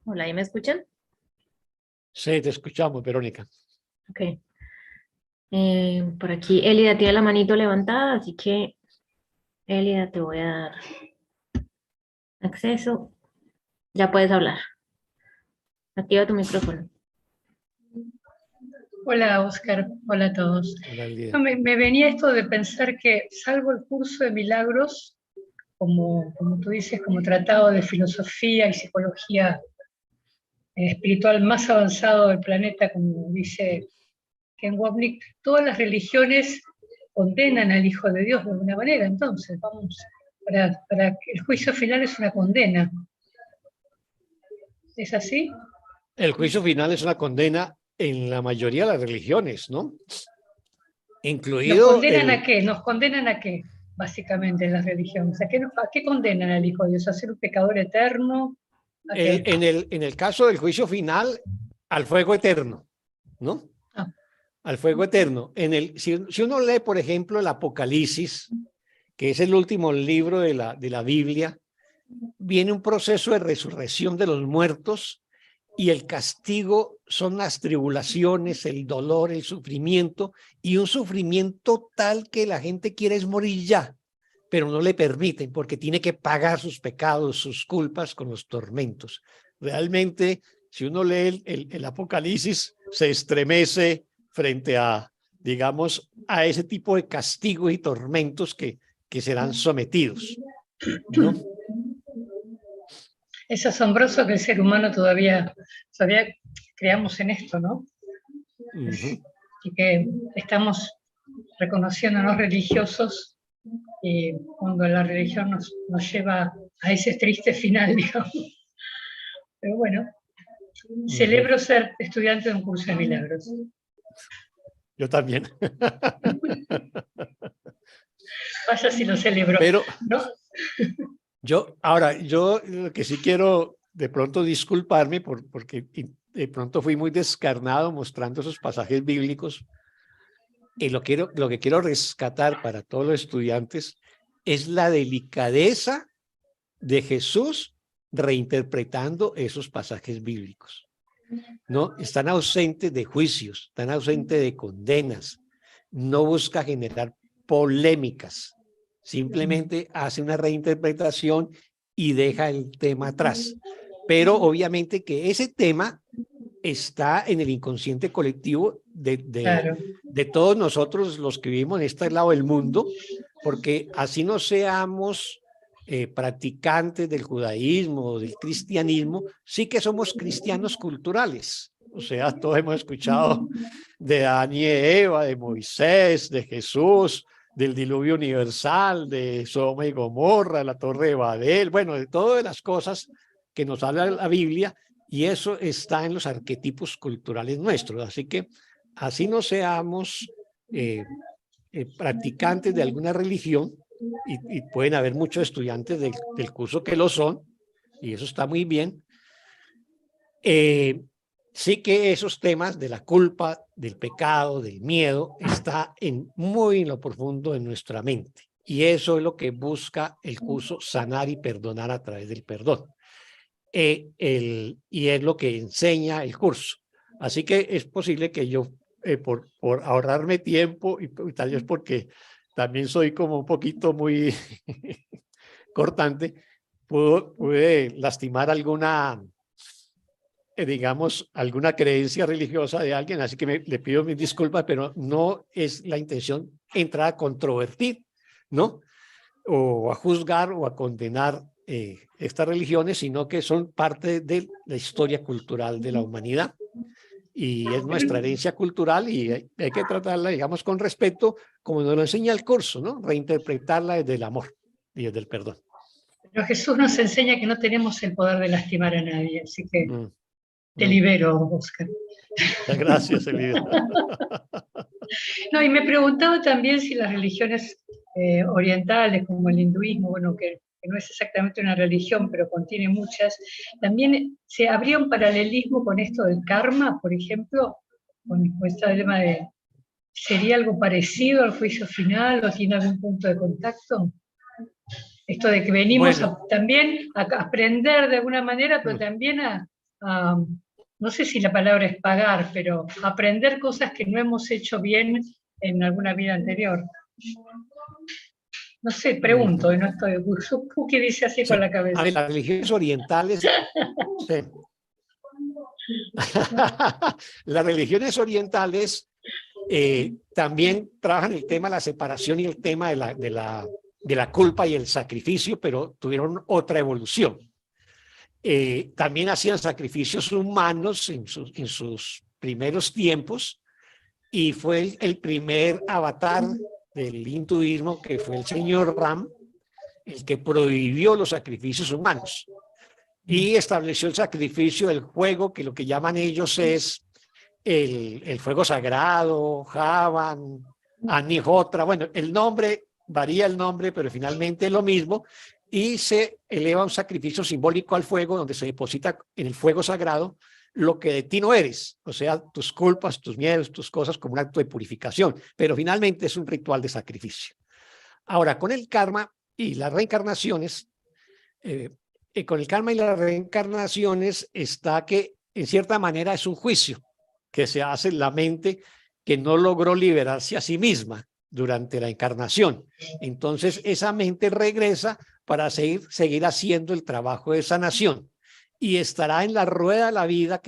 Hola, ¿ahí me escuchan? Sí, te escuchamos, Verónica. Ok. Por aquí Elida tiene la manito levantada, así que Elida, te voy a dar acceso. Ya puedes hablar. Activa tu micrófono. Hola, Oscar. Hola a todos. Hola, Elida. No, me venía esto de pensar que, salvo el curso de milagros, como tú dices, como tratado de filosofía y psicología espiritual más avanzado del planeta, como dice Ken Wapnick, todas las religiones condenan al Hijo de Dios de alguna manera. Entonces, vamos, para que el juicio final es una condena. ¿Es así? El juicio final es una condena en la mayoría de las religiones, ¿no? ¿Nos Incluido condenan a qué? ¿Nos condenan a qué? Básicamente en las religiones. ¿A qué condenan al Hijo de Dios? ¿A ser un pecador eterno? ¿A qué? en el caso del juicio final, al fuego eterno, ¿no? Ah. Al fuego eterno. Si uno lee, por ejemplo, el Apocalipsis, que es el último libro de la Biblia, viene un proceso de resurrección de los muertos, y el castigo son las tribulaciones, el dolor, el sufrimiento, y un sufrimiento tal que la gente quiere es morir ya, pero no le permiten porque tiene que pagar sus pecados, sus culpas con los tormentos. Realmente, si uno lee el Apocalipsis, se estremece frente a, digamos, a ese tipo de castigos y tormentos que serán sometidos, ¿no? Es asombroso que el ser humano todavía creamos en esto, ¿no? Y que estamos reconociéndonos religiosos cuando la religión nos lleva a ese triste final, digamos. Pero bueno, celebro ser estudiante de un curso de milagros. Yo también. Vaya si lo celebro. Pero ¿no? yo lo que sí quiero de pronto disculparme porque de pronto fui muy descarnado mostrando esos pasajes bíblicos, y lo que quiero rescatar para todos los estudiantes es la delicadeza de Jesús reinterpretando esos pasajes bíblicos. No, están ausentes de juicios, están ausentes de condenas, no busca generar polémicas, simplemente hace una reinterpretación y deja el tema atrás. Pero obviamente que ese tema está en el inconsciente colectivo de todos nosotros los que vivimos en este lado del mundo, porque así no seamos practicantes del judaísmo o del cristianismo, sí que somos cristianos culturales, O sea, todos hemos escuchado de Adán y Eva, de Moisés, de Jesús, del diluvio universal, de Sodoma y Gomorra, la Torre de Babel, bueno, de todas las cosas que nos habla la Biblia, y eso está en los arquetipos culturales nuestros. Así que así no seamos practicantes de alguna religión, y pueden haber muchos estudiantes del curso que lo son, y eso está muy bien. Sí que esos temas de la culpa, del pecado, del miedo, está muy en lo profundo de nuestra mente. Y eso es lo que busca el curso Sanar y Perdonar a través del perdón. Y es lo que enseña el curso. Así que es posible que yo, por ahorrarme tiempo, y tal vez porque también soy como un poquito muy cortante, pude lastimar alguna, digamos, alguna creencia religiosa de alguien, así que le pido mis disculpas, pero no es la intención entrar a controvertir, ¿no? O a juzgar o a condenar estas religiones, sino que son parte de la historia cultural de la humanidad. Y es nuestra herencia cultural y hay que tratarla, digamos, con respeto, como nos lo enseña el curso, ¿no? Reinterpretarla desde el amor y desde el perdón. Pero Jesús nos enseña que no tenemos el poder de lastimar a nadie, así que te libero, Oscar. Gracias, Elida. No, y me preguntaba también si las religiones orientales, como el hinduismo, bueno, que no es exactamente una religión, pero contiene muchas, también se habría un paralelismo con esto del karma, por ejemplo, con este tema de, ¿sería algo parecido al juicio final o tiene algún punto de contacto? Esto de que venimos también a aprender de alguna manera, pero también no sé si la palabra es pagar, pero aprender cosas que no hemos hecho bien en alguna vida anterior. No sé, pregunto, y no estoy. ¿Qué dice así con la cabeza? A ver, las religiones orientales. Sí. Las religiones orientales también trabajan el tema de la separación y el tema de la culpa y el sacrificio, pero tuvieron otra evolución. También hacían sacrificios humanos en sus primeros tiempos, y fue el primer avatar del hinduismo, que fue el señor Ram, el que prohibió los sacrificios humanos y estableció el sacrificio del fuego, que lo que llaman ellos es el fuego sagrado, Javan, Anihotra. Bueno, el nombre, varía el nombre, pero finalmente es lo mismo, y se eleva un sacrificio simbólico al fuego, donde se deposita en el fuego sagrado lo que de ti no eres, o sea, tus culpas, tus miedos, tus cosas, como un acto de purificación, pero finalmente es un ritual de sacrificio. Ahora, con el karma y las reencarnaciones, con el karma y las reencarnaciones está que, en cierta manera, es un juicio que se hace en la mente que no logró liberarse a sí misma durante la encarnación. Entonces, esa mente regresa para seguir haciendo el trabajo de sanación, y estará en la rueda de la vida,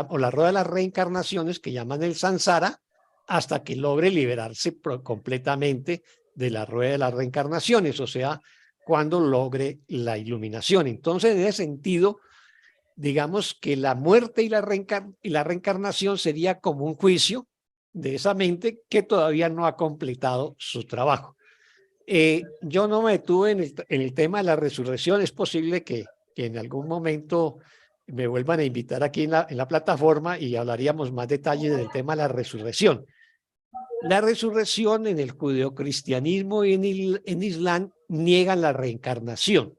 o la rueda de las reencarnaciones, que llaman el samsara, hasta que logre liberarse completamente de la rueda de las reencarnaciones, o sea, cuando logre la iluminación. Entonces, en ese sentido, digamos que la muerte y la reencarnación sería como un juicio de esa mente que todavía no ha completado su trabajo. Yo no me detuve en el tema de la resurrección. Es posible que en algún momento me vuelvan a invitar aquí en la plataforma y hablaríamos más detalles del tema de la resurrección. La resurrección en el judeocristianismo y en Islam niegan la reencarnación.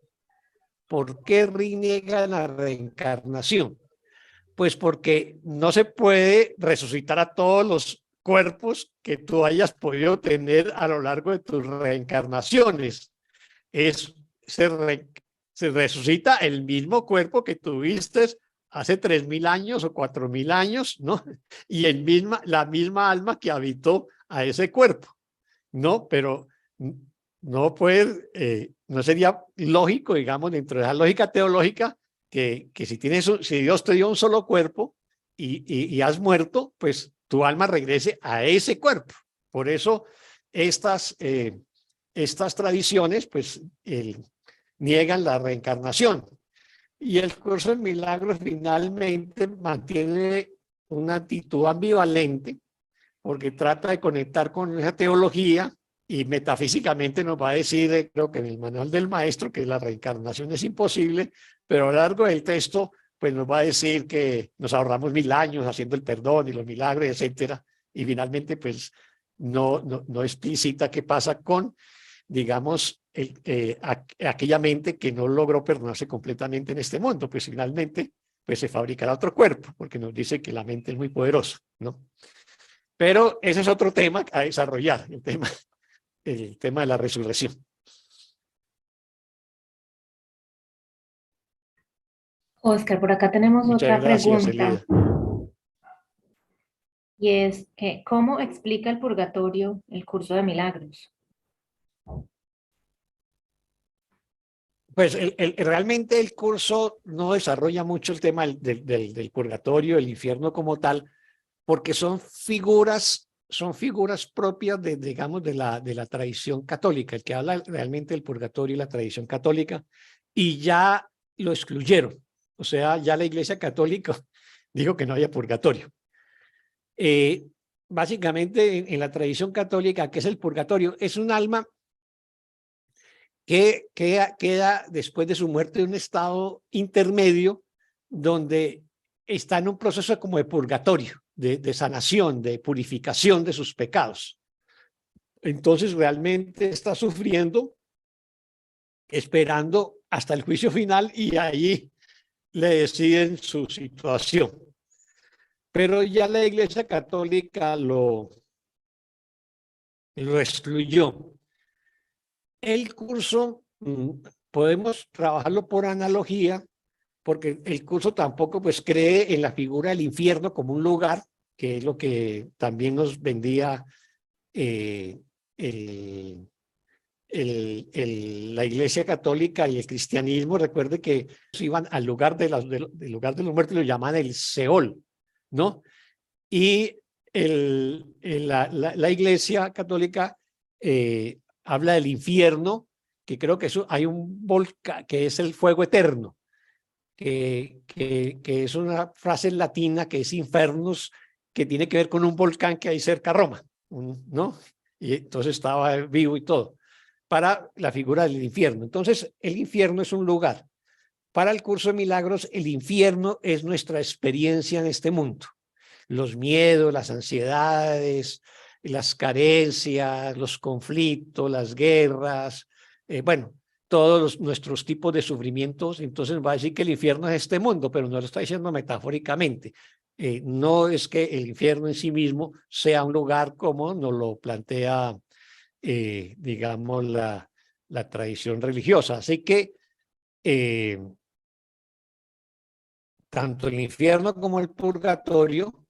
¿Por qué niegan la reencarnación? Pues porque no se puede resucitar a todos los cuerpos que tú hayas podido tener a lo largo de tus reencarnaciones. Se resucita el mismo cuerpo que tuviste hace 3.000 años o 4.000 años, ¿no? Y la misma alma que habitó a ese cuerpo, ¿no? Pero no no sería lógico, digamos, dentro de la lógica teológica, que si Dios te dio un solo cuerpo y has muerto, pues tu alma regrese a ese cuerpo. Por eso estas tradiciones, pues, niegan la reencarnación. Y el curso de milagros finalmente mantiene una actitud ambivalente, porque trata de conectar con esa teología y metafísicamente nos va a decir, creo que en el manual del maestro, que la reencarnación es imposible, pero a lo largo del texto pues nos va a decir que nos ahorramos 1000 años haciendo el perdón y los milagros, etcétera, y finalmente pues no explicita qué pasa con, digamos, aquella mente que no logró perdonarse completamente en este mundo, pues finalmente pues se fabricará otro cuerpo, porque nos dice que la mente es muy poderosa, ¿no? Pero ese es otro tema a desarrollar, el tema de la resurrección. Oscar, por acá tenemos Muchas otra gracias, pregunta. Elida. Y es que, ¿cómo explica el purgatorio el curso de milagros? Pues realmente el curso no desarrolla mucho el tema del purgatorio, el infierno como tal, porque son figuras propias digamos, de la tradición católica. El que habla realmente del purgatorio y la tradición católica, y ya lo excluyeron. O sea, ya la Iglesia Católica dijo que no había purgatorio. Básicamente, en la tradición católica, ¿qué es el purgatorio? Es un alma que queda después de su muerte en un estado intermedio donde está en un proceso como de purgatorio, de sanación, de purificación de sus pecados. Entonces realmente está sufriendo, esperando hasta el juicio final, y ahí le deciden su situación. Pero ya la Iglesia Católica lo excluyó. El curso podemos trabajarlo por analogía, porque el curso tampoco pues cree en la figura del infierno como un lugar, que es lo que también nos vendía la Iglesia Católica y el cristianismo. Recuerde que iban al lugar del lugar de los muertos y lo llaman el Seol, ¿no? Y la Iglesia Católica habla del infierno, que creo que hay un volcán, que es el fuego eterno, que es una frase latina que es infernus, que tiene que ver con un volcán que hay cerca a Roma, ¿no? Y entonces estaba vivo y todo, para la figura del infierno. Entonces, el infierno es un lugar. Para el curso de milagros, el infierno es nuestra experiencia en este mundo. Los miedos, las ansiedades, las carencias, los conflictos, las guerras, bueno, todos nuestros tipos de sufrimientos. Entonces va a decir que el infierno es este mundo, pero no lo está diciendo metafóricamente. No es que el infierno en sí mismo sea un lugar como nos lo plantea, digamos, la tradición religiosa. Así que tanto el infierno como el purgatorio,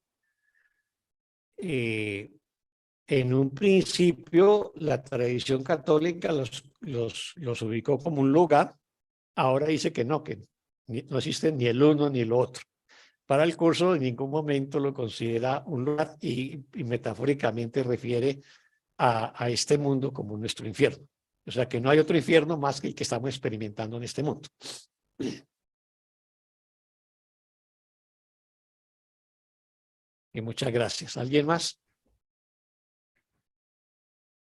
en un principio la tradición católica los ubicó como un lugar. Ahora dice que no no existen ni el uno ni el otro. Para el curso en ningún momento lo considera un lugar, y metafóricamente refiere a este mundo como nuestro infierno. O sea que no hay otro infierno más que el que estamos experimentando en este mundo. Y muchas gracias. ¿Alguien más?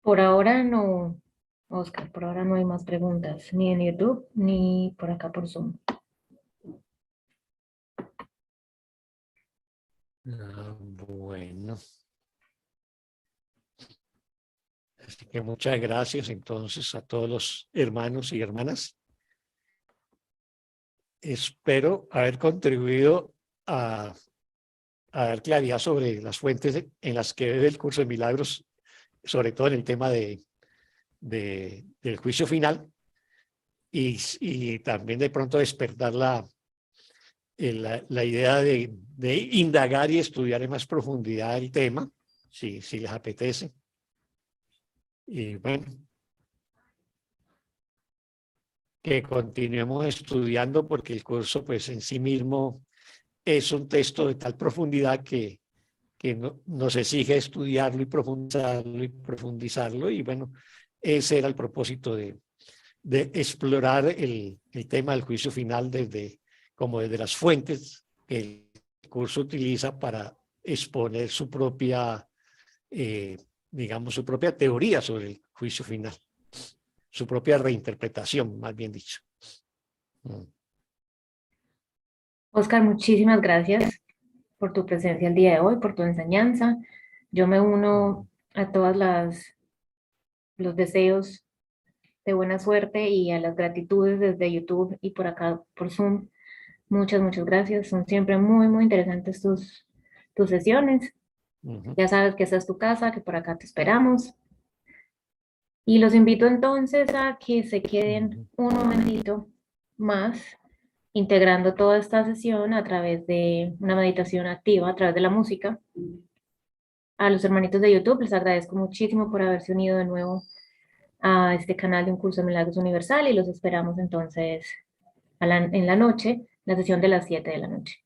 Por ahora no, Oscar, por ahora no hay más preguntas, ni en YouTube, ni por acá por Zoom. Bueno. Así que muchas gracias entonces a todos los hermanos y hermanas. Espero haber contribuido a dar claridad sobre las fuentes en las que ve el curso de milagros, sobre todo en el tema del juicio final, y también de pronto despertar la idea de indagar y estudiar en más profundidad el tema, si les apetece. Y bueno, que continuemos estudiando, porque el curso pues en sí mismo es un texto de tal profundidad que nos exige estudiarlo y profundizarlo, y bueno, ese era el propósito de explorar el tema del juicio final desde las fuentes que el curso utiliza para exponer su propia, digamos, su propia teoría sobre el juicio final, su propia reinterpretación, más bien dicho. Oscar, muchísimas gracias por tu presencia el día de hoy, por tu enseñanza. Yo me uno a todas los deseos de buena suerte y a las gratitudes desde YouTube y por acá por Zoom. Muchas, muchas gracias. Son siempre muy, muy interesantes tus sesiones. Ya sabes que esta es tu casa, que por acá te esperamos. Y los invito entonces a que se queden un momentito más integrando toda esta sesión a través de una meditación activa, a través de la música. A los hermanitos de YouTube les agradezco muchísimo por haberse unido de nuevo a este canal de Un Curso de Milagros Universal y los esperamos entonces en la noche, la sesión de las 7 de la noche.